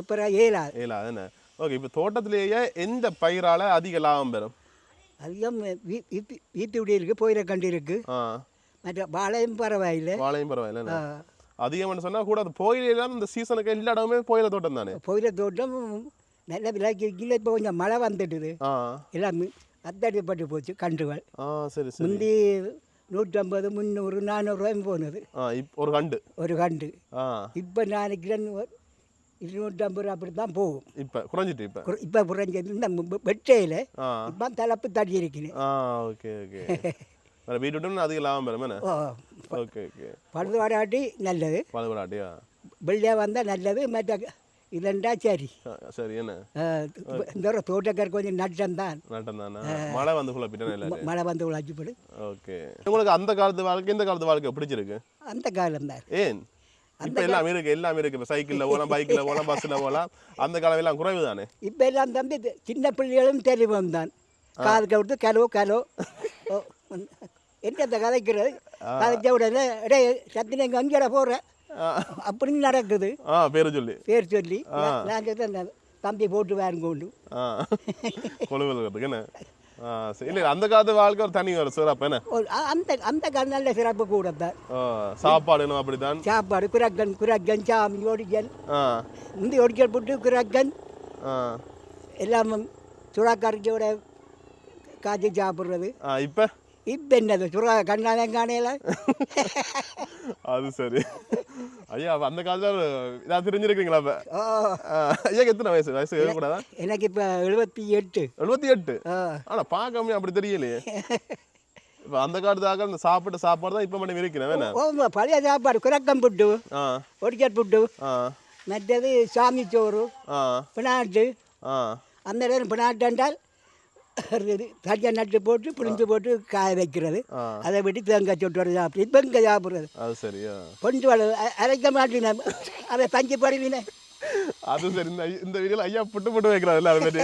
இப்போ இயலாது. இயலாது என்ன? ஓகே. இப்போ தோட்டத்திலேயே எந்த பயிரால் அதிக லாபம் பெறும்? அதிகம் வீத்துட்டி இருக்குது, பொயிரக்கண்டு இருக்குது, மற்ற வாழையும் பரவாயில்லை. வாழையும் பரவாயில்லை. அதிகம்னு சொன்னால் கூட அது போயிலாம் இந்த சீசனுக்கு எல்லா இடமுமே போயில தோட்டம் தானே? போயில தோட்டம் நல்ல விலைக்கு இல்லை. இப்போ கொஞ்சம் மழை வந்துட்டுது, எல்லாம் அத்தடிப்பட்டு போச்சு கண்டுகள். சரி சரி. முந்தி 150, 300, 400 ரூபாயும் போனது ஒரு கண்டு. ஒரு கண்டு. இப்போ நான் நினைக்கிறேன் 250 ரூபா அப்படி தான் போகும். இப்போ குறைஞ்சிட்டு இப்போ குறைஞ்சது இந்த வெட்டையில் இப்போ தலைப்பு தட்டி இருக்கிறேன். Okay okay. வீட்டு அதிக லாபம் பெறும். Okay okay. பழுது வாடாட்டி நல்லது, பழுது வாடாட்டியா வெள்ளையாக வந்தால் நல்லது. மற்ற இதண்டா சரி சரி. என்ன இந்த ஒரு தோட்டக்காரருக்கு கொஞ்சம் நட்டம் தான். நட்டம் தானே? மழை வந்து குழப்பிட்டேன். மழை வந்து குழப்பிப்படும். ஓகே. உங்களுக்கு அந்த காலத்து வாழ்க்கை இந்த காலத்து வாழ்க்கை பிடிச்சிருக்கு? அந்த காலம் தான். ஏன்? இப்போ எல்லாம் இருக்கு, எல்லாமே இருக்கு. இப்போ சைக்கிளில் போகலாம், பைக்கில் போகலாம், பஸ்ஸில் போகலாம். அந்த காலம் எல்லாம் குறைவு தானே? இப்போ எல்லாம் தம்பி சின்ன பிள்ளைகளும் தெரிவும் தான். காது கவிட்டு கலோ கலோ என்ன கதைக்கிறது. கதைச்ச உடனே இடே சத்தின எங்கள் அங்கேட போகிறேன் அப்படின்னு நடக்குது. பேர் சொல்லி நான் சொல்றேன் தம்பி போட்டு வேறுங்க கொண்டு கொழுவுறதுக்கு என்ன? இல்லை, அந்த காலத்து வாழ்க்கை ஒரு தனி ஒரு சிறப்பு என்ன? அந்த காலம் நல்ல சிறப்பு கூட தான். சாப்பாடு அப்படித்தான். சாப்பாடு குரக்கன் சாமி ஒடிக்கல், முந்தி ஒடிக்கல் போட்டு குரக்கன் எல்லாம் சுறாக்கறிக்கையோட காய்ச்சி சாப்பிட்றது. இப்போ இப்போ என்னது சுறா கண்ணாலங்கானையில. அது சரி. ஐயா, அந்த காலத்தில் இதாக தெரிஞ்சிருக்கீங்களா? இப்போ ஐயாக்கு எத்தனை வயசு? வயசு கூடாதா? எனக்கு இப்போ 78. 78? ஆனால் பார்க்காம அப்படி தெரியலையே. இப்போ அந்த காலத்தாக இந்த சாப்பாடு தான் இப்போ மட்டும் இருக்கிறேன். பழைய சாப்பாடு குரக்கம் புட்டு, ஒடிக்கல் புட்டு, மற்றது சாமி சோறு, பினாட்டு. அந்த நேரம் பினாட்டு என்றால் தனியாக நட்டு போட்டு புளிஞ்சு போட்டு காய வைக்கிறது. அதை விட்டு தேங்காய் சொட்டு வர சாப்பிட்டு இப்போ இங்கே சாப்பிட்றது. அது சரியா? கொஞ்சம் அரைக்க மாட்டேன், அதை பஞ்சு படுவீனே. அது சரி. இந்த வீடியோவில் ஐயா புட்டு வைக்கிறாரு. அது மாதிரி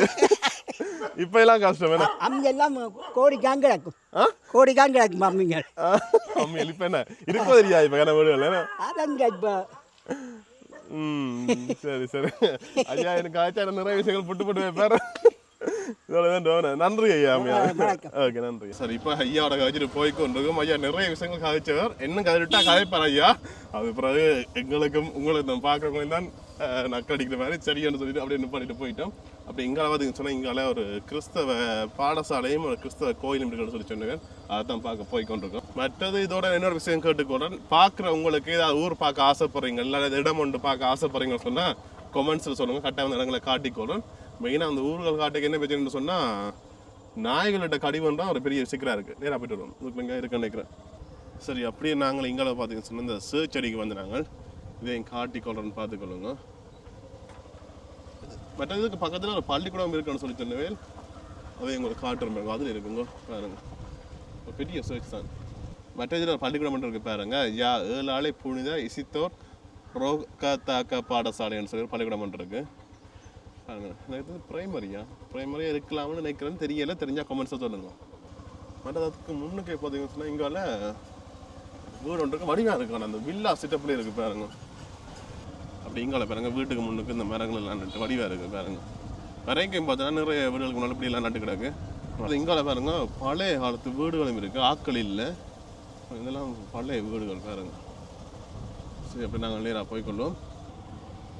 இப்போ எல்லாம் கஷ்டம் வேணும். அம்மையெல்லாம் கோடிக்காங்க கிடக்கும், கோடிக்காங்க கிடக்கும் அம்மிங்க. அம்மியல் இப்போ என்ன இருக்கோ தெரியா? இப்போ என்ன வீடுகள் அதங்க இப்போ. சரி சரி. ஐயா, எனக்கு ஆச்சா நிறைய விஷயங்கள் புட்டு வைப்பார். நன்றி ஐயா. ஓகே நன்றி. சரி இப்போ ஐயாவோட கழிச்சிட்டு போய்க்கொண்டிருக்கும். ஐயா நிறைய விஷயங்கள் கழிச்சவர் என்ன கழிட்டா கதைப்பார் ஐயா. அது பிறகு எங்களுக்கும் உங்களுக்கும் பார்க்குறவங்களையும் தான் நக்கடிக்கிற மாதிரி சரியானு சொல்லிட்டு அப்படியே நிப்பாட்டிட்டு போயிட்டோம். அப்படி இங்கே பார்த்தீங்கன்னு சொன்னால் இங்கால ஒரு கிறிஸ்தவ பாடசாலையும் ஒரு கிறிஸ்தவ கோயிலும் இருக்குன்னு சொல்லி சொன்னேன். அதை தான் பார்க்க போய்கொண்டிருக்கோம். மற்றது இதோட இன்னொரு விஷயம் கேட்டுக்கொண்டேன். பார்க்குற உங்களுக்கு ஏதாவது ஊர் பார்க்க ஆசைப்படுறீங்க இல்லை இடம் ஒன்று பார்க்க ஆசைப்படுறீங்கன்னு சொன்னால் கொமெண்ட்ஸில் சொல்லுங்கள். கரெக்டாக அந்த இடங்களை காட்டிக்கொள்றேன். மெயினாக அந்த ஊர்கள் காட்டுக்கு என்ன பிரச்சனைன்னு சொன்னால் நாய்கள்கிட்ட கடிவம் தான் ஒரு பெரிய சிக்கலாக இருக்குது. நேராக போய்ட்டு வருவோம். இதுக்கு இங்கே இருக்குன்னு நினைக்கிறேன். சரி அப்படியே நாங்கள் இங்கால பார்த்தீங்கன்னு சொன்னால் இந்த சர்ச் அடிக்கு வந்து நாங்கள் இதையும் காட்டிக்கொள்றோன்னு பார்த்துக்கொள்ளுங்க. மற்ற இதுக்கு பக்கத்தில் ஒரு பள்ளிக்கூடம் இருக்குன்னு சொல்லி சொன்னவே அதை உங்களுக்கு காட்டுறோம். அதில் இருக்குங்க பாருங்க. ஒரு பெரிய சர்ச் தான். மற்ற இதில் ஒரு பள்ளிக்கூடம் மட்டும் இருக்குது பாருங்க. யா 7 ஆளை புனித இசித்தோர் ரோகத்தாக்க பாடசாலைன்னு சொல்லி ஒரு பள்ளிக்கூடம் மட்டும் இருக்குது பாருங்க. இது பிரைமரியாக இருக்கலாம்னு நினைக்கிறேன்னு தெரியலை. தெரிஞ்சால் கமெண்ட்ஸை சொல்லுங்க. மற்ற அதுக்கு முன்னுக்கு பார்த்தீங்கன்னு சொன்னால் இங்கால வீடு ஒன்று இருக்கு. வடிவாக இருக்கான அந்த வில்லா சிட்டப்லேயே இருக்குது பாருங்க. அப்படி இங்கால பாருங்க வீட்டுக்கு முன்னுக்கு இந்த மரங்கள் எல்லாம் நட்டு வடிவாக இருக்குது பாருங்க. வரைக்கும் பார்த்தோன்னா நிறைய வீடுகளுக்கு முன்னாடி இப்படியெல்லாம் நட்டு கிடக்கு. அது இங்கால பாருங்க பழைய காலத்து வீடுகளும் இருக்குது. ஆட்கள் இல்லை. இதெல்லாம் பழைய வீடுகள் பாருங்க. சரி அப்படி நாங்கள் நேராக போய்கொள்வோம்.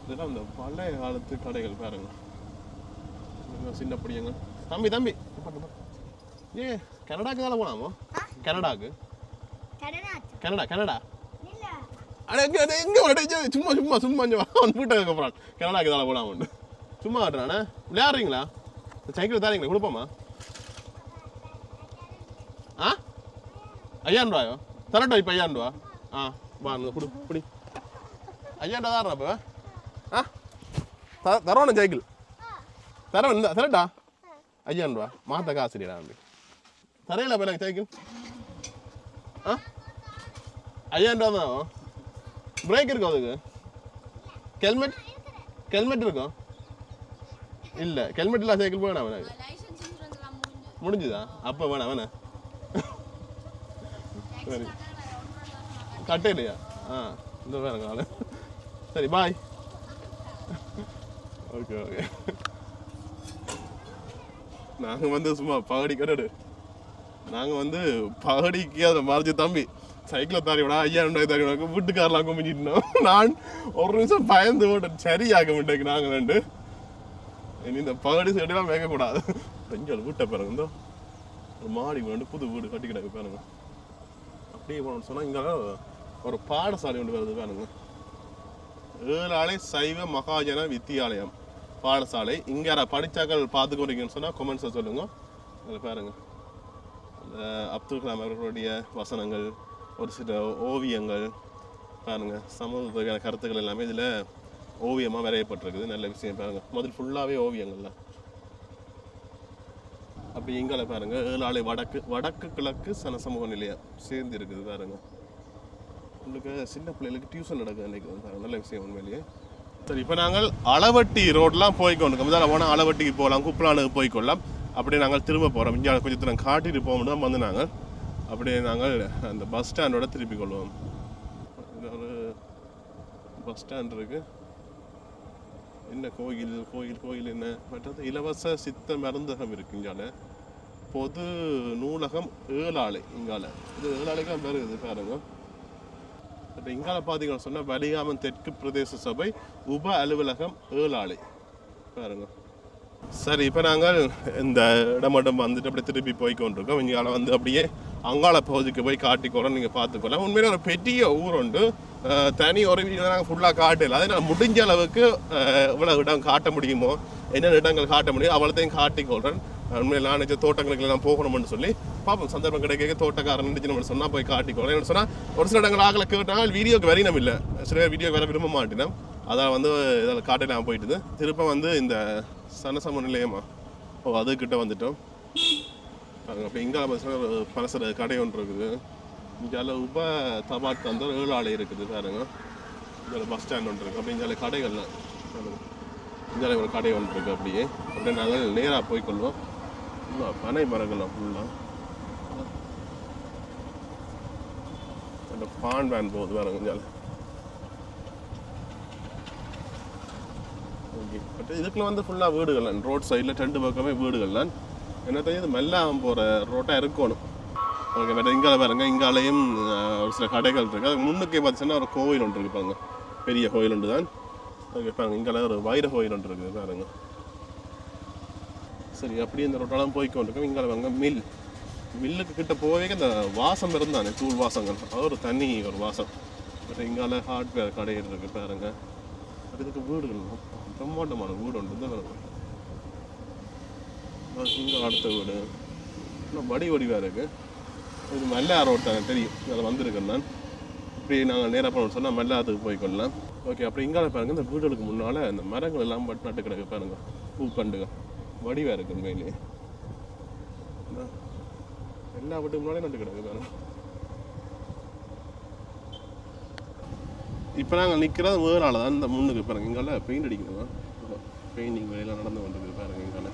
இதெல்லாம் இந்த பழைய காலத்து கடைகள் பாருங்க. சின்ன பிடிங்க தம்பி ஏ கனடாக்கு தானே போனாமோ? கனடாக்கு கனடா அட எங்கே சும்மா அவன் வீட்டை போகிறான். கனடாக்கு தானே போனாம சும்மா காட்டுறானே. விளையாடுறீங்களா? சைக்கிள் தாரீங்களா? கொடுப்போமா? ஆ 5000 ரூபாயோ? தரட்டோ இப்போ 5000 ரூபா? ஆ வா கொடு பிடி 5000 ரூபா தாரா இப்போ? ஆ தரோண்ணா சைக்கிள் தரேன் தரட்டா 5000 ரூபா மாற்ற காசுடா அப்படி தரையில இப்போ எனக்கு சைக்கிள். ஆ 5000 ரூபா தான். பிரேக் இருக்கும் அதுக்கு? ஹெல்மெட் இருக்கும்? இல்லை ஹெல்மெட் இல்லை சைக்கிள் வேணாம் எனக்கு. முடிஞ்சுதா? அப்போ வேணாம் சரி கட்டே இல்லையா? ஆ இந்த வேணாங்க ஆளு. சரி பாய். ஓகே நாங்கள் சும்மா பகடி கட்டடு நாங்கள் பகடிக்கு அதை மறைச்சி தம்பி சைக்கிளை தாரிவிடா 5000 ரூபாய் தாரிவிடாக்கு வீட்டுக்காரெலாம் கும்பிச்சிட்டோம். நான் ஒரு நிமிஷம் பயந்து போட்டேன். சரியாக மாட்டேங்க நாங்கள் ரெண்டு இனி இந்த பகடி சைடெல்லாம் வைக்கக்கூடாது. பெஞ்சல் வீட்டை பாருங்க. ஒரு மாடி வீடு புது வீடு கட்டி கிடக்கு பாருங்க. அப்படியே போனோம்னு சொன்னால் இங்கே ஒரு பாடசாலை ஒன்று வருது பாருங்க. 7 ஆளை சைவ மகாஜன வித்தியாலயம் பாடசாலை. இங்கே யாரை படித்தாக்கள் பார்த்துக்கொண்டீங்கன்னு சொன்னால் கொமெண்ட்ஸை சொல்லுங்க. அதில் பாருங்க அந்த அப்துல் கலாம் அவர்களுடைய வசனங்கள், ஒரு சில ஓவியங்கள் பாருங்க. சமூகத்துக்கான கருத்துக்கள் எல்லாமே இதில் ஓவியமாக வரையப்பட்டிருக்குது. நல்ல விஷயம் பாருங்க. முதல் ஃபுல்லாகவே ஓவியங்கள் தான். அப்படி இங்கால பாருங்க 7 ஆளை வடக்கு கிழக்கு சமூக நிலையம் சேர்ந்து இருக்குது பாருங்க. உங்களுக்கு சின்ன பிள்ளைகளுக்கு டியூஷன் நடக்குது அன்றைக்கி பாருங்க. நல்ல விஷயம் உண்மையிலேயே. சரி இப்போ நாங்கள் அளவட்டி ரோடெலாம் போய்க்கொண்டு தான் போனால் அளவட்டிக்கு போகலாம், குப்பலானுக்கு போய்க்கொள்ளலாம். அப்படியே நாங்கள் திரும்ப போகிறோம். இங்கே கொஞ்சம் நாங்கள் காட்டிட்டு போகணும் தான் வந்து நாங்கள் அப்படியே நாங்கள் அந்த பஸ் ஸ்டாண்டோட திருப்பி கொள்வோம். ஒரு பஸ் ஸ்டாண்ட் இருக்குது. என்ன கோயில் என்ன மற்றது இலவச சித்த மருந்தகம் இருக்குது. இங்கால பொது நூலகம் 7 ஆளை இங்கால இது 7 ஆளைக்கெல்லாம் பேர் இது பாருங்க. இப்போ இங்கால பார்த்தீங்கன்னு சொன்னால் வலிகாமன் தெற்கு பிரதேச சபை உப அலுவலகம் 7 ஆளை பாருங்க. சரி இப்போ நாங்கள் இந்த இடம் மட்டும் வந்துட்டு அப்படியே திருப்பி போய்க்கொண்டிருக்கோம். இங்கால அப்படியே அங்காள பகுதிக்கு போய் காட்டிக்கொள்ள நீங்கள் பார்த்துக்கொள்ளலாம். உண்மையிலே ஒரு பெரிய ஊர் உண்டு. தனி ஒரு வீடியோ நாங்கள் ஃபுல்லாக காட்டல. அதே நான் முடிஞ்ச அளவுக்கு இவ்வளோ இடம் காட்ட முடியுமோ, என்னென்ன இடங்கள் காட்ட முடியும் அவ்வளோத்தையும் காட்டிக்கொள்கிறேன். உண்மையில் நான் நினச்ச தோட்டங்களுக்கு எல்லாம் போகணும்னு சொல்லி பார்ப்போம். சந்தர்ப்பம் கிடைக்க தோட்டக்காரன் நினச்சி நம்ம சொன்னால் போய் காட்டிக்கொள்ளலாம். என்ன சொன்னால் ஒரு சில இடங்கள் ஆகலை கேட்டால் வீடியோக்கு வரையினம் இல்லை. சில பேர் வீடியோ வர விரும்ப மாட்டேனோம். அதான் இதில் காட்டலாம் போயிட்டுது. திருப்ப இந்த சனசம நிலையமா அதுக்கிட்ட வந்துட்டோம். அப்போ இங்கே பலசர கடை ஒன்று இருக்குது. இங்கே உப தபாட் அந்த 7 ஆளை இருக்குது பாருங்க. இங்கே பஸ் ஸ்டாண்ட் ஒன்று இருக்குது. அப்படி இங்கே கடைகள்லாம் இங்கே ஒரு கடை ஒன்று இருக்குது. அப்படியே நாங்கள் நேராக போய்க்கொள்வோம். பனை மரங்கள்லாம் ஃபுல்லாக அந்த பான் வேன் போகுது பாருங்க. இங்கே ஓகே. பட் இதுக்குள்ள வந்து ஃபுல்லாக வீடுகள் தான், ரோட் சைடில் 2 பக்கமே வீடுகள் தான். என்ன தெரியுது மெல்லாம் போகிற ரோட்டாக இருக்கணும். ஓகே. பட் இங்கால பாருங்க, இங்காலையும் ஒரு சில கடைகள் இருக்குது. அதுக்கு முன்னுக்கே பார்த்துச்சுன்னா ஒரு கோவில் ஒன்று இருக்குது பாருங்க, பெரிய கோவில் ஒன்று தான். ஓகே பாருங்க, இங்கால ஒரு வைர கோவில் ஒன்று இருக்குது பாருங்க. சரி, அப்படியே இந்த ரோட்டெல்லாம் போய்க்கொண்டிருக்கோம். இங்கால வாங்க மில்லுக்கு கிட்ட போவே இந்த வாசம் இருந்தானே, தூள் வாசங்கள், அது ஒரு தனி ஒரு வாசம். பட் இங்கால ஹார்ட்வேர் கடைகள் இருக்குது பாருங்க. அது இதுக்கு வீடுகள் பிரம்மாண்டமான வீடு ஒன்று தான் வருது. இங்கே அடுத்த வீடு இன்னும் வடிவாக இருக்குது. இது மெல்லா ரோட் தானே தெரியும், அதில் வந்திருக்கேன் நான். இப்படி நாங்கள் நேராக போகணும்னு சொன்னால் மெல்லாத்துக்கு போய்க்கொள்ளலாம். ஓகே. அப்படி இங்கால பாருங்கள், இந்த வீடுகளுக்கு முன்னால் இந்த மரங்கள் எல்லாம் பட்டு நட்டு கிடக்கு பாருங்கள், பூக்கண்டுகள் வடிவாக இருக்குது உண்மையிலேயே. எல்லா வீட்டுக்கு முன்னாலே நட்டு கிடக்கு பாருங்க. இப்போ நாங்கள் நிற்கிறது வேறு ஆள் தான். இந்த முன்னுக்கு பாருங்கள், இங்கால பெயிண்ட் அடிக்கணும், பெயிண்டிங் வேலையெல்லாம் நடந்து கொண்டிருக்கு பாருங்கள். இங்கால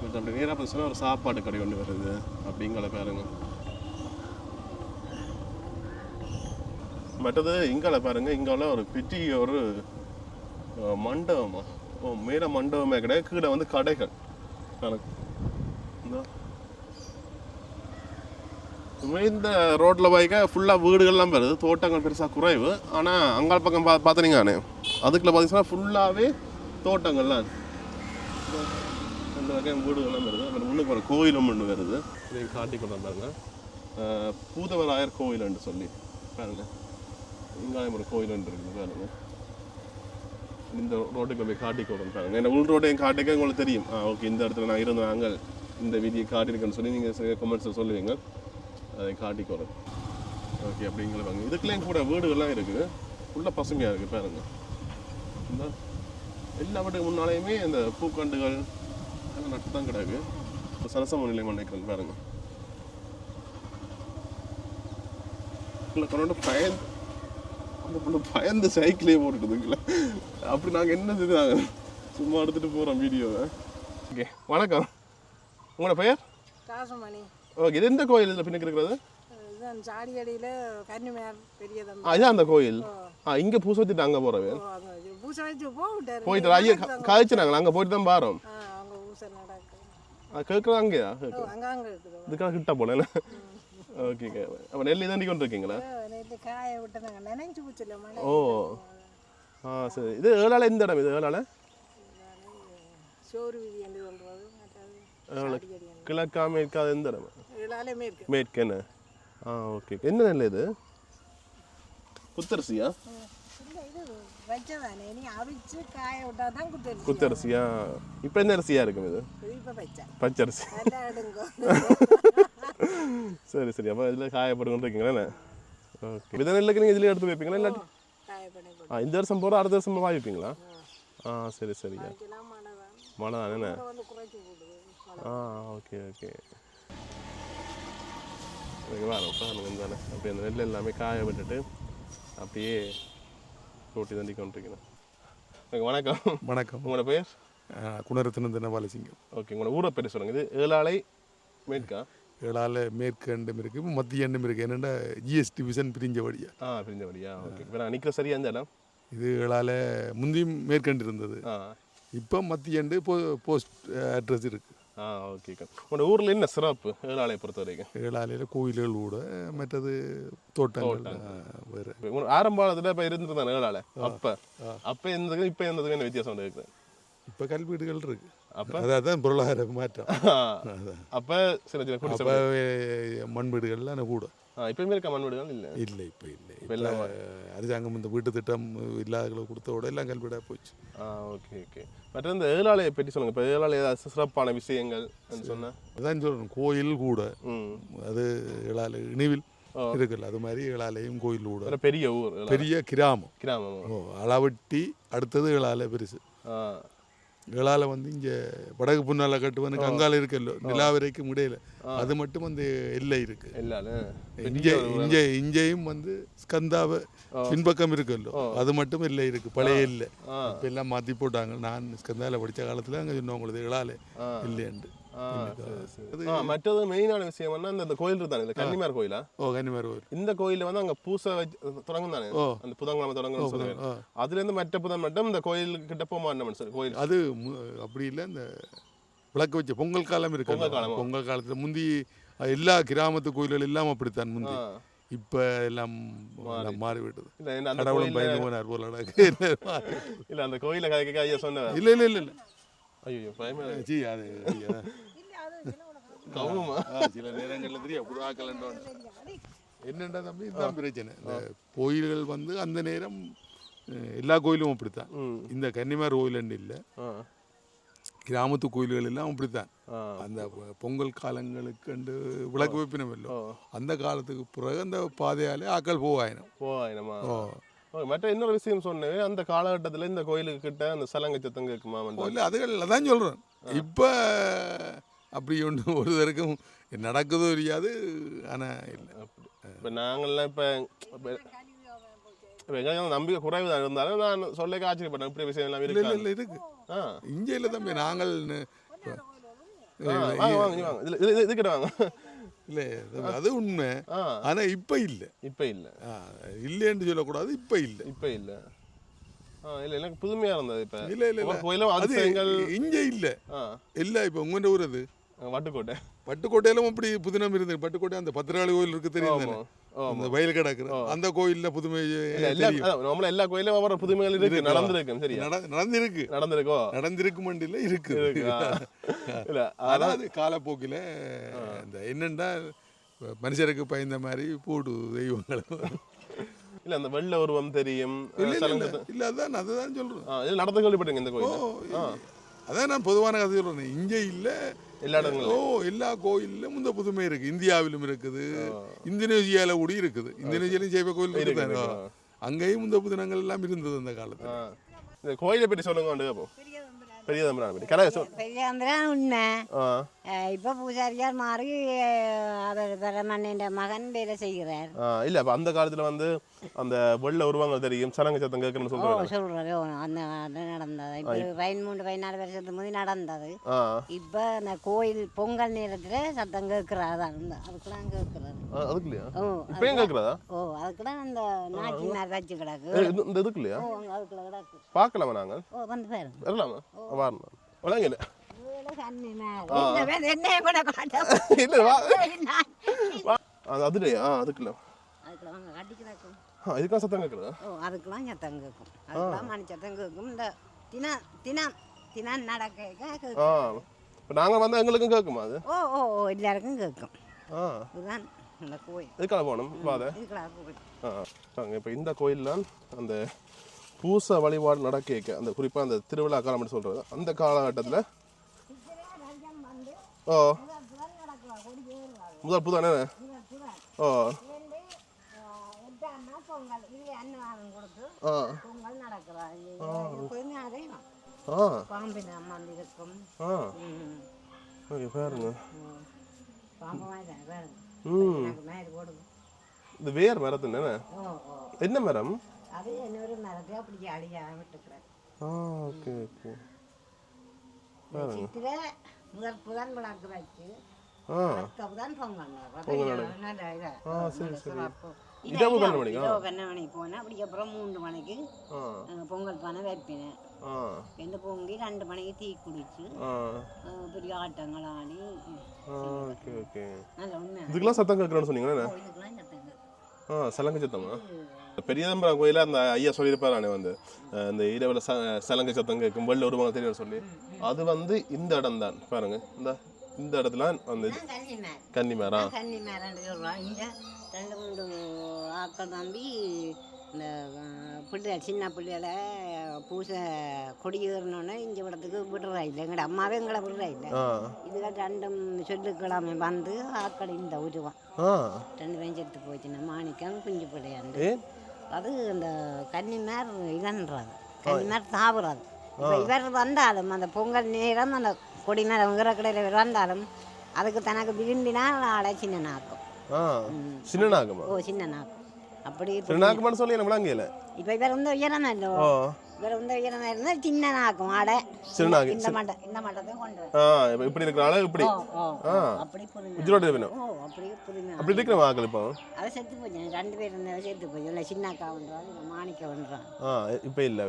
அப்படி நேராக பார்த்தீங்கன்னா ஒரு சாப்பாடு கடை கொண்டு வருது அப்படிங்கிற பாருங்க. மற்றது இங்கால பாருங்க, இங்கால ஒரு பெரிய ஒரு மண்டபமா, மேல மண்டபமே கிடையாது, கீழே வந்து கடைகள். இந்த ரோட்டில் போய்க்க ஃபுல்லாக வீடுகள்லாம் வருது, தோட்டங்கள் பெருசாக குறைவு. ஆனால் அங்கால பக்கம் பார்த்தீங்கன்னானே அதுக்குள்ள பார்த்தீங்கன்னா ஃபுல்லாகவே தோட்டங்கள்லாம், அந்த வகையான வீடுகள்லாம் வருது. அப்புறம் முன்னுக்கு ஒரு கோயிலும் ஒன்று வருது, இதையும் காட்டி கொண்டு வந்தாங்க. பூதவராயர் கோயில்னு சொல்லி பாருங்க, இங்காயம் ஒரு கோயில் ஒன்று இருக்குது பாருங்க. இந்த ரோட்டுக்கு போய் காட்டி கொடுங்க பாருங்க. ஏன்னா உள் ரோட்டையும் காட்டிக்க உங்களுக்கு தெரியும். ஓகே, இந்த இடத்துல நான் இருந்தாங்க, இந்த வீதியை காட்டியிருக்கேன்னு சொல்லி நீங்கள் கமெண்ட்ஸில் சொல்லுவீங்க, அதை காட்டி கொடுங்க. ஓகே. அப்படிங்கிற பாருங்க, இதுக்குள்ளேயும் கூட வீடுகள்லாம் இருக்குது, ஃபுல்லாக பசுமையாக இருக்குது பாருங்க. இந்த எல்லா வீட்டுக்கு முன்னாலேயுமே இந்த பூக்கண்டுகள் அதெல்லாம் நட்டு தான் கிடக்கு. சரசம நிலையம் நினைக்கிறேன் பாருங்க. இல்லை கொண்டு பயந்து சைக்கிளே போட்டுட்டுதுங்களா, அப்படி நாங்கள் என்ன செய்து நாங்கள் சும்மா எடுத்துகிட்டு போகிறோம் வீடியோவை. ஓகே, வணக்கம். உங்களோட பெயர்? காசுமணி. ஓகே. இது எந்த கோயில் இதில் பின்னுக்கு இருக்கிறது? இதுதான் சாடியடியில் கன்னிமேர் பெரிய தம்பி. இதுதான் அந்த கோயில். இங்கே பூசை வச்சுட்டு அங்கே போகிறவே பூசை வச்சு போயிட்டாரு. போயிட்டு ஐயா காய்ச்சினாங்களா, அங்கே போயிட்டு தான் பாரோம். அங்கே பூசை நடக்குது. கேட்குறது அங்கேயா? அங்கே இருக்குது. இதுக்காக கிட்ட போல. ஓகே. அப்போ நெல் தாண்டி கொண்டு இருக்கீங்களா? நேற்று காய விட்டுனாங்க, நினைச்சு பூச்சில்ல மழை. ஓ சரி. இது ஏழால எந்த இடம்? இது ஏழால சோறு வீதி என்று சொல்றது. கிழக்கா மேற்கா எந்த இடம்? ஏழாலே மேற்கு. மேற்கேன்னு. ஓகே. என்ன நெல் இது? குத்தரிசியா? இல்லை, இது வச்சதானே, நீ அவிச்சு காய விட்டா தான் குத்தரிசி. குத்தரிசியா? இப்போ என்ன அரிசியா இருக்கும் இது? இப்போ பச்சை பச்சரிசி. நல்லா எடுங்க. சரி சரி. அப்போ இதில் காயப்பட்டு இருக்கீங்களே. ஓகே. வித நெல்லுக்கு நீங்கள் இதில் எடுத்து வைப்பீங்களா இல்லாட்டி? இந்த வருஷம் போகிற அடுத்த வருஷம் வாங்கிப்பீங்களா? சரி சரியா. மழை தானே. Okay okay. வரோம் தானே. அப்படியே அந்த நெல் எல்லாமே காய விட்டுட்டு அப்படியே ரோட்டி தண்டி கொண்டிருக்கணும். வணக்கம். வணக்கம். உங்களோட பெயர்? குணரத்னம் தினபாலசிங்கம். ஓகே. உங்களோட ஊரை பேர் சொல்லுங்கள். இது ஏழாலை மேற்கா? ஏழால மேற்கு அண்டும் இருக்குது, மத்திய அண்டும் இருக்குது. என்னென்னா ஜிஎஸ் டிவிஷன் பிரிஞ்சபடியா. பிரிஞ்சபடியா. ஓகே. இப்போ நான் நிற்கிற சரியா இந்த இடம்? இது ஏழால முந்தியும் மேற்கண்டு இருந்தது, இப்போ மத்திய அண்டு போஸ்ட் அட்ரஸ் இருக்குது. ஓகே. உங்களோட ஊரில் என்ன சிறப்பு ஏழாலையை பொறுத்த வரைக்கும்? ஏழாலையில் கோயில்கள் கூட, மற்றது தோட்டங்கள் வேறு. ஆரம்பத்தில் இப்போ இருந்துருந்தானே ஏழாலை? அப்போ இருந்தது இப்போ இருந்ததுக்கு என்ன வித்தியாசம் இருக்குது? இப்போ கல்வீடுகள் இருக்கு. அப்போ அதான் பொருளாதார மாற்றம். அப்போ சின்ன சின்ன அப்போ மண் வீடுகள்லாம் கூட. இப்போயுமே இருக்க மண் வீடுகள் இல்லை? இல்லை, இப்போ இல்லை. அரசாங்கம் இந்த வீட்டு திட்டம் இல்லாதவங்களை கொடுத்தோட எல்லாம் கல்வீடாக போச்சு. Okay okay. மற்ற இந்த ஏழாலையை பற்றி சொல்லுங்கள். இப்போ ஏழாலை ஏதாவது சிறப்பான விஷயங்கள் சொன்னால்? அதான் சொல்லணும், கோயில் கூட. அது ஏழாலை இணைவில் இருக்குல்ல, அது மாதிரி ஏழாலையும் கோயில் கூட. பெரிய ஊர், பெரிய கிராமம். கிராமம். அளவட்டி அடுத்தது ஏழாலை பெருசு. ஏழால வந்து இங்கே வடக்கு புன்னால கட்டுவனுக்கு அங்கால இருக்கല്ലോ, நிலாவரைக்கும் இடையில அது மட்டும் அந்த எல்லை இருக்கு. இங்கேயும் வந்து ஸ்கந்தாவை பின்பக்கம் இருக்கല്ലോ, அது மட்டும் எல்லை இருக்கு, பழைய இல்லை. இப்போ எல்லாம் மாற்றி போட்டாங்க. நான் ஸ்கந்தாவில் படித்த காலத்தில் அங்கே சொன்னவங்களுக்கு ஏழால இல்லையண்டு. மற்றது மெயினான விஷயம் என்ன இந்த கோயில் இருக்காங்க இந்த கன்னிமார் கோயிலா? கன்னிமார் கோயில். இந்த கோயில வந்து அங்க பூசை தொடங்கும் தானே, அந்த புதன்கிழமை தொடங்குன்னு சொல்லுவாங்க. அதுல இருந்து மற்ற புதன் மட்டும் இந்த கோயில் கிட்ட போக மாட்டோம் கோயில். அது அப்படி இல்லை, இந்த விளக்கு வச்ச பொங்கல் காலம் இருக்கு. பொங்கல் காலத்துல முந்தி எல்லா கிராமத்து கோயில்கள் எல்லாம் அப்படித்தான் முந்தி. இப்ப எல்லாம் மாறிவிட்டது. கடவுளும் பயந்து போனார் போல. இல்ல அந்த கோயில கதைக்க ஐயா சொன்ன இல்ல இல்ல இல்ல இல்ல. ஐயோ பயமே ஜி அது கவுமா சில நேரங்கள்ல தெரியும் புறாக்கலன்னு என்னண்டா தம்பி இதுதான் பிரச்சனை. இந்த கோயில்கள் வந்து அந்த நேரம் எல்லா கோயிலும் அப்படித்தான். இந்த கன்னிமார் கோயிலன்னு இல்லை, கிராமத்து கோயில்கள் எல்லாம் அப்படித்தான். அந்த பொங்கல் காலங்களுக்கு விளக்கு வைப்பினமല്ലോ, அந்த காலத்துக்கு பிறகு அந்த பாதையாலே ஆக்கள் போவாயினமா. மற்ற இன்னொரு விஷயம் சொன்னேன், அந்த காலகட்டத்தில் இந்த கோயிலுக்கு கிட்ட அந்த சலங்கை சத்தம் கேட்குமா? இல்லை அதுகள் அதான் சொல்கிறேன். இப்போ அப்படி ஒன்று ஒரு தருக்கும் நடக்குதோ தெரியாது. ஆனால் இல்லை, இப்போ நாங்கள்லாம் இப்போ எங்களுக்கு நம்பிக்கை குறைவு இருந்தாலும் நான் சொல்ல ஆச்சரியப்பட்டேன். இப்படி விஷயம் எல்லாம் இருக்கு. இல்லை இருக்கு இங்கே இல்லை தம்பி. நாங்கள் இதுக்கிட்ட வாங்க. இல்லை அது உண்மை. ஆனால் இப்போ இல்லை, இப்போ இல்லை, இல்லைன்னு சொல்லக்கூடாது. இப்போ இல்லை, இப்போ இல்லை. இல்லை எனக்கு புதுமையாக இருந்தது. இப்போ இல்லை இல்லை இங்கே இல்லை. இல்லை இப்போ உங்கள்கிட்ட ஊர் அது வட்டுக்கோட்டை. பட்டுக்கோட்டையிலும் அப்படி புதினம் இருந்தது. பட்டுக்கோட்டை அந்த பத்திராளி கோயில் இருக்கு தெரியும், அந்த வயல் கிடக்குற அந்த கோயில்ல புதுமை. எல்லா கோயிலும் ஒவ்வொரு புதுமைகள் இருக்கு, நடந்திருக்கு மண்டியில இருக்கு. அதாவது காலப்போக்கில இந்த என்னண்டா மனுஷருக்கு பயந்த மாதிரி போடு தெய்வங்கள். இல்ல அந்த வெள்ள உருவம் தெரியும். இல்ல அதான் அதுதான் சொல்றேன். நடந்து கேள்விப்பட்டீங்க இந்த கோயில்? அதான் நான் பொதுவான கதை சொல்றேன். இங்கே இல்ல, எல்லா இடங்களும் எல்லா கோயிலும் இந்த புதுமை இருக்கு. இந்தியாவிலும் இருக்குது, இந்தோனேசியால கூட இருக்குது. இந்தோனேசியாலையும் ஜெய்ப கோயில் இருக்குது, அங்கேயும் இந்த புதினங்கள் எல்லாம் இருந்தது அந்த காலத்துல. இந்த கோயிலை பற்றி சொல்லுங்க. பெரியதம்பரான் உண்மை. இப்போ பூசாரியார் மாறி அவர் பரமண்ண மகன் வேலை செய்கிறார். இல்ல அப்ப அந்த காலத்துல வந்து அந்த வெள்ள உருவங்கள் தெரியும், சலங்கை சத்தம் கேட்கணும்னு சொல்றாரு. அந்த நடந்தது இப்போ 13-14 வருஷத்துக்கு முந்தி நடந்தது. இப்போ அந்த கோயில் பொங்கல் நேரத்துல சத்தம் கேட்கிறாதான், அதுக்கெல்லாம் கேட்கிறாரு. அதுக்குலையா? இப்பயும் கேட்கிறதா? அதுக்கெல்லாம் அந்த நாச்சி மாதிரி வச்சு கிடக்கு. இந்த இதுக்குலையா? அதுக்குள்ள கிடக்கு. பார்க்கலாமா நாங்கள்? வந்து பாருங்க. வரலாமா? வரணும். வழங்கல அதுலயா? அதுக்குள்ள இதுக்கெல்லாம் சத்தம் கேட்குறதா? அதுக்கெல்லாம் சத்தம் கேட்கும். அதுக்கெல்லாம் மணி சத்தம் கேட்கும். இந்த தினம் நடக்க நாங்கள் வந்து எங்களுக்கும் கேட்குமா அது? எல்லாருக்கும் கேட்கும். இதுதான் இந்த கோயில். இதுக்காக போகணும். இப்போ இந்த கோயில்லாம் அந்த பூசை வழிபாடு நடக்க அந்த குறிப்பாக அந்த திருவிழா காலம் அப்படி சொல்கிறது அந்த காலகட்டத்தில் முதல் புதானே பாருங்க. இது வேர் மரத்து என்ன மரம்? அது இன்னொரு மரத்தை அப்படி அழியா விட்டுக்கிறார். Okay okay. சித்திரை முதல் புதன் விளக்கு வச்சு அதுக்கப்புறம் போனேன். அப்படிக்கப்புறம் 3 மணிக்கு பொங்கல் பானை வைப்பினேன். இந்த பொங்கி 2 மணிக்கு டீ குடிச்சு பெரிய ஆட்டங்கள் ஆடி இதுக்கெல்லாம் சத்தம் கேட்கணும்னு சொன்னீங்களா? சலங்கை சத்தமா? பெரியதம்பரம் கோயில அந்த ஐயா சொல்லியிருப்பாரு வந்து இந்த இரவுல சலங்கை சத்தம் கேட்கும் வெள்ள உருவங்க தெரியும் சொல்லி. அது வந்து இந்த இடம் தான் பாருங்க. இந்த இடத்துல வந்து கன்னிமாரா இங்க 2-3 ஆட்கள் தம்பி இந்த பிள்ளை சின்ன பிள்ளைகளை பூசை கொடியேறினோன்னே இந்த இடத்துக்கு விடுறா இல்லை. எங்கட அம்மாவே எங்களை விடுறா இல்லை. இதுல 2 சொல்லுக்கிழமை வந்து ஆட்கள் இந்த உருவம் 2 பேரும் செத்து போச்சுன்னா மாணிக்கம் குஞ்சு பிள்ளையாண்டு. அது அந்த கன்னிமார் இதன்றாது, கன்னிமார் தாவுறாது. இப்போ இவர் வந்தாலும் அந்த பொங்கல் நேரம் அந்த கொடி மேலே கடையில் வந்தாலும் அதுக்கு தனக்கு விரும்பினா ஆளை சின்ன நாக்கும். சின்ன நாக்கம். சின்ன நாக்கம் அப்படி சொல்லி என்ன விளங்கல. இப்போ இவர் வந்து உயரம் இல்லோ இவர் இந்த உயரமாக இருந்தால் சின்ன நாக்கும் ஆடை சிறுநாக்கு. இந்த மட்டத்தையும் கொண்டு இப்போ இப்படி இருக்கிறனால இப்படி அப்படி புதுமை உஜ்ரோட வேணும் அப்படியே புதுமை அப்படி இருக்கிற ஆக்கள் இப்போ அதை செத்து போச்சு 2 பேர் இருந்தவ செத்து போச்சு இல்லை சின்னாக்கா பண்ணுறான் இல்லை மாணிக்க பண்ணுறான் இப்போ இல்லை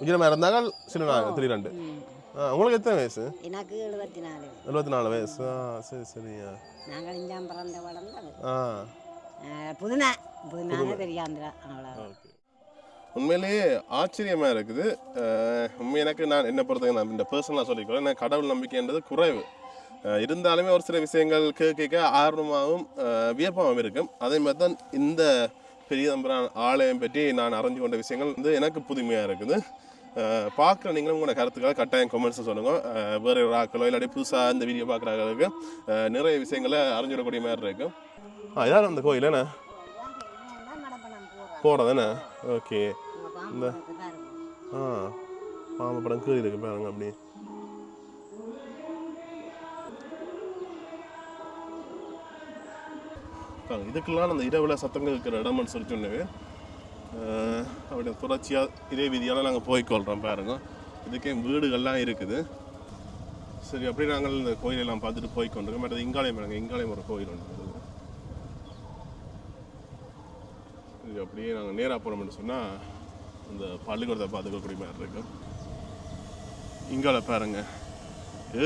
உஜ்ரமாக இருந்தாங்க சிறுநாக்கு 3 உங்களுக்கு எத்தனை வயசு? எனக்கு 74. 74 வயசு. சரி சரியா. நாங்கள் இஞ்சாம் பிறந்த வளர்ந்தது புதுமை பெரியாந்திரா அவ்வளோ. உண்மையிலேயே ஆச்சரியமாக இருக்குது. எனக்கு நான் என்ன பொறுத்தவரை நான் இந்த பர்சனலாக சொல்லிக்கிறேன், எனக்கு கடவுள் நம்பிக்கைன்றது குறைவு இருந்தாலுமே ஒரு சில விஷயங்கள் கேட்க ஆர்வமாகவும் வியப்பாகவும் இருக்கும். அதே மாதிரி தான் இந்த பெரிய தம்பரான் ஆலயம் பற்றி நான் அறிஞ்சு கொண்ட விஷயங்கள் வந்து எனக்கு புதுமையாக இருக்குது. பார்க்குற நீங்களும் உங்களோட கருத்துக்களை கட்டாயம் கமெண்ட்ஸை சொல்லுங்கள். வேறு ஒரு ஆக்களோ இல்லாட்டி புதுசாக இந்த வீடியோ பார்க்குறவங்களுக்கு நிறைய விஷயங்களை அறிஞ்சிடக்கூடிய மாதிரி இருக்கும். இதான் அந்த கோயில் என்ன போகிறதானே? ஓகே. இந்த பாம்பு படம் கீழே இருக்கு பாருங்க. அப்படி இதுக்கெல்லாம் அந்த இரவில் சத்தங்கள் இருக்கிற இடம்னு சொல்லி சொன்னவே அப்படி தொடர்ச்சியாக இதே விதியால் நாங்கள் போய்க்கொள்கிறோம் பாருங்க. இதுக்கே வீடுகள்லாம் இருக்குது. சரி, அப்படியே நாங்கள் இந்த கோயிலெல்லாம் பார்த்துட்டு போய்க்கொண்டிருக்கோம். மற்றது இங்காலயம் பாருங்க, இங்காலயம் ஒரு கோயில் ஒன்று. இது அப்படியே நாங்கள் நேராக போகிறோம்னு சொன்னால் அந்த பள்ளிக்கூடத்தை பார்த்துக்கக்கூடிய மாதிரி இருக்கும். இங்கால பாருங்க,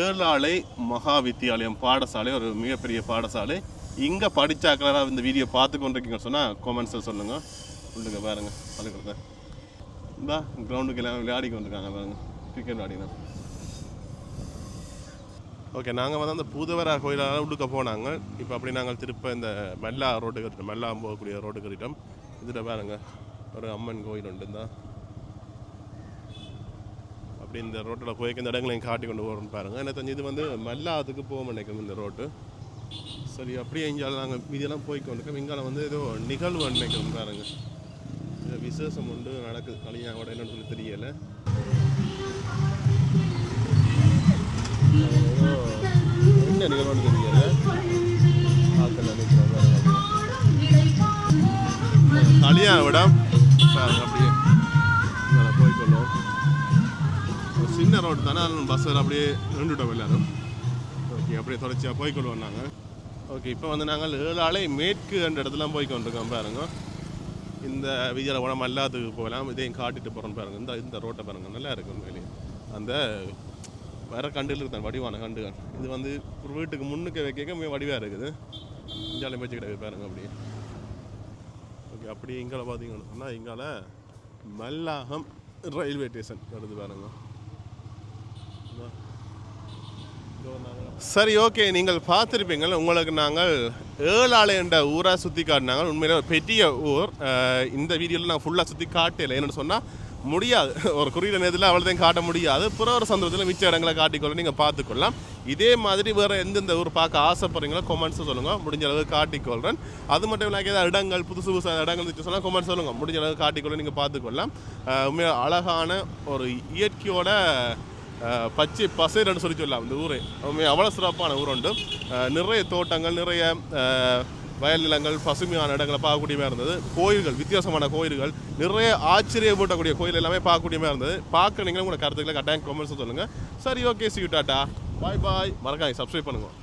ஏழாலை மகா வித்தியாலயம் பாடசாலை, ஒரு மிகப்பெரிய பாடசாலை. இங்கே படித்தாக்களாக இந்த வீடியோ பார்த்து கொண்டிருக்கீங்கன்னு சொன்னால் கமெண்ட்ஸில் சொல்லுங்கள். சொல்லுங்க பாருங்க, பள்ளிக்கூடத்தை இந்த கிரவுண்டுக்கு எல்லாம் விளையாடி கொண்டிருக்காங்க பாருங்க, கிரிக்கெட் விளையாடினா. ஓகே, நாங்கள் வந்து அந்த பூதவரா கோயிலால் உள்ளுக்க போனாங்க. இப்போ அப்படி நாங்கள் திருப்ப இந்த மெல்லா ரோட்டு கட்டிட்டோம், மெல்லா போகக்கூடிய ரோட்டு கட்டிட்டோம். இதில் பாருங்க ஒரு அம்மன் கோயில் உண்டு தான். அப்படி இந்த ரோட்டில் போய்க்க இந்த இடங்களையும் காட்டி கொண்டு போகிறோம்னு பாருங்கள். எனக்கு தெரிஞ்சு இது வந்து மெல்லாத்துக்கு போக நினைக்கும் இந்த ரோட்டு. சரி, அப்படியே இங்கால நாங்கள் மீதியெல்லாம் போய்க்கொண்டிருக்கோம். இங்கால வந்து ஏதோ நிகழ்வு நினைக்கிறோம் பாருங்க, விசேஷம் உண்டு நடக்குது. கல்யாணோட என்னன்னு சொல்லி தெரியலை. என்ன நிகழ்வுன்னு தெரியல. கல்யாண விடம் அப்படியே போய்க்கொள்ளும். சின்ன ரோடு தானே, பஸ்ஸில் அப்படியே நின்றுட்டோம் எல்லாரும். ஓகே, அப்படியே தொடர்ச்சியாக போய்க்கொள்வோம் நாங்கள். ஓகே, இப்போ வந்து நாங்கள் ஏழாலை மேற்கு என்ற இடத்துல போய்க்கொண்டிருக்கோம் பாருங்க. இந்த விஜயில் உடம்பு எல்லாத்துக்கு போகலாம். இதையும் காட்டிட்டு போகிறோம் பாருங்கள். இந்த ரோட்டை பாருங்கள், நல்லா இருக்கு உண்மையிலே. அந்த வேறு கண்டுகள் இருக்குது, வடிவான கண்டுகள். இது வந்து ஒரு வீட்டுக்கு முன்னுக்கு வைக்க வடிவாக இருக்குது. இஞ்சாலையும் வச்சு கிடக்கு பாருங்க அப்படியே. ஓகே, அப்படியே இங்கால பார்த்தீங்கன்னு சொன்னால் இங்கால மல்லாகம் ரயில்வே ஸ்டேஷன் வருது பாருங்க. சரி, ஓகே, நீங்கள் பார்த்துருப்பீங்கள். உங்களுக்கு நாங்கள் ஏழாலை என்ற ஊரை சுற்றி காட்டினாங்க. உண்மையிலே ஒரு பெரிய ஊர். இந்த வீடியோவில் நாங்கள் ஃபுல்லாக சுற்றி காட்டலை. என்னென்னு சொன்னால் முடியாது, ஒரு குறிப்பிட்ட நேரத்தில் அவ்வளோதையும் காட்ட முடியாது. புற ஒரு சந்தர்ப்பத்தில் மிச்ச இடங்களை காட்டிக்கொள்ள நீங்கள் பார்த்துக்கொள்ளலாம். இதே மாதிரி வேறு எந்தெந்த ஊர் பார்க்க ஆசைப்படுறீங்களோ கமெண்ட்ஸை சொல்லுங்கள், முடிஞ்ச அளவுக்கு காட்டிக்கொள்கிறேன். அது மட்டும் இல்லாமல் ஏதாவது இடங்கள் புதுசு புதுசாக இடங்கள் சொன்னால் கமெண்ட்ஸ் சொல்லுங்கள், முடிஞ்ச அளவுக்கு காட்டிக்கொள்ள நீங்கள் பார்த்துக்கொள்ளலாம். உண்மையாக அழகான ஒரு இயற்கையோட பச்சை பசைன்னு சொல்லி சொல்லலாம் இந்த ஊரே. அவ்வளோ சிறப்பான ஊர் உண்டு. நிறைய தோட்டங்கள், நிறைய வயல் நிலங்கள், பசுமையான இடங்களை பார்க்கக்கூடியமாக இருந்தது. கோயில்கள், வித்தியாசமான கோயில்கள், நிறைய ஆச்சரியப்பூட்டக்கூடிய கோயில் எல்லாமே பார்க்கக்கூடியமாக இருந்தது. பார்க்க நீங்களும் உங்களோட கருத்துக்களை கட்டாயம் கமெண்ட்ஸ் சொல்லுங்கள். சரி, ஓகே, see you, டாட்டா, பாய் பாய். மறக்காம சப்ஸ்கிரைப் பண்ணுங்கள்.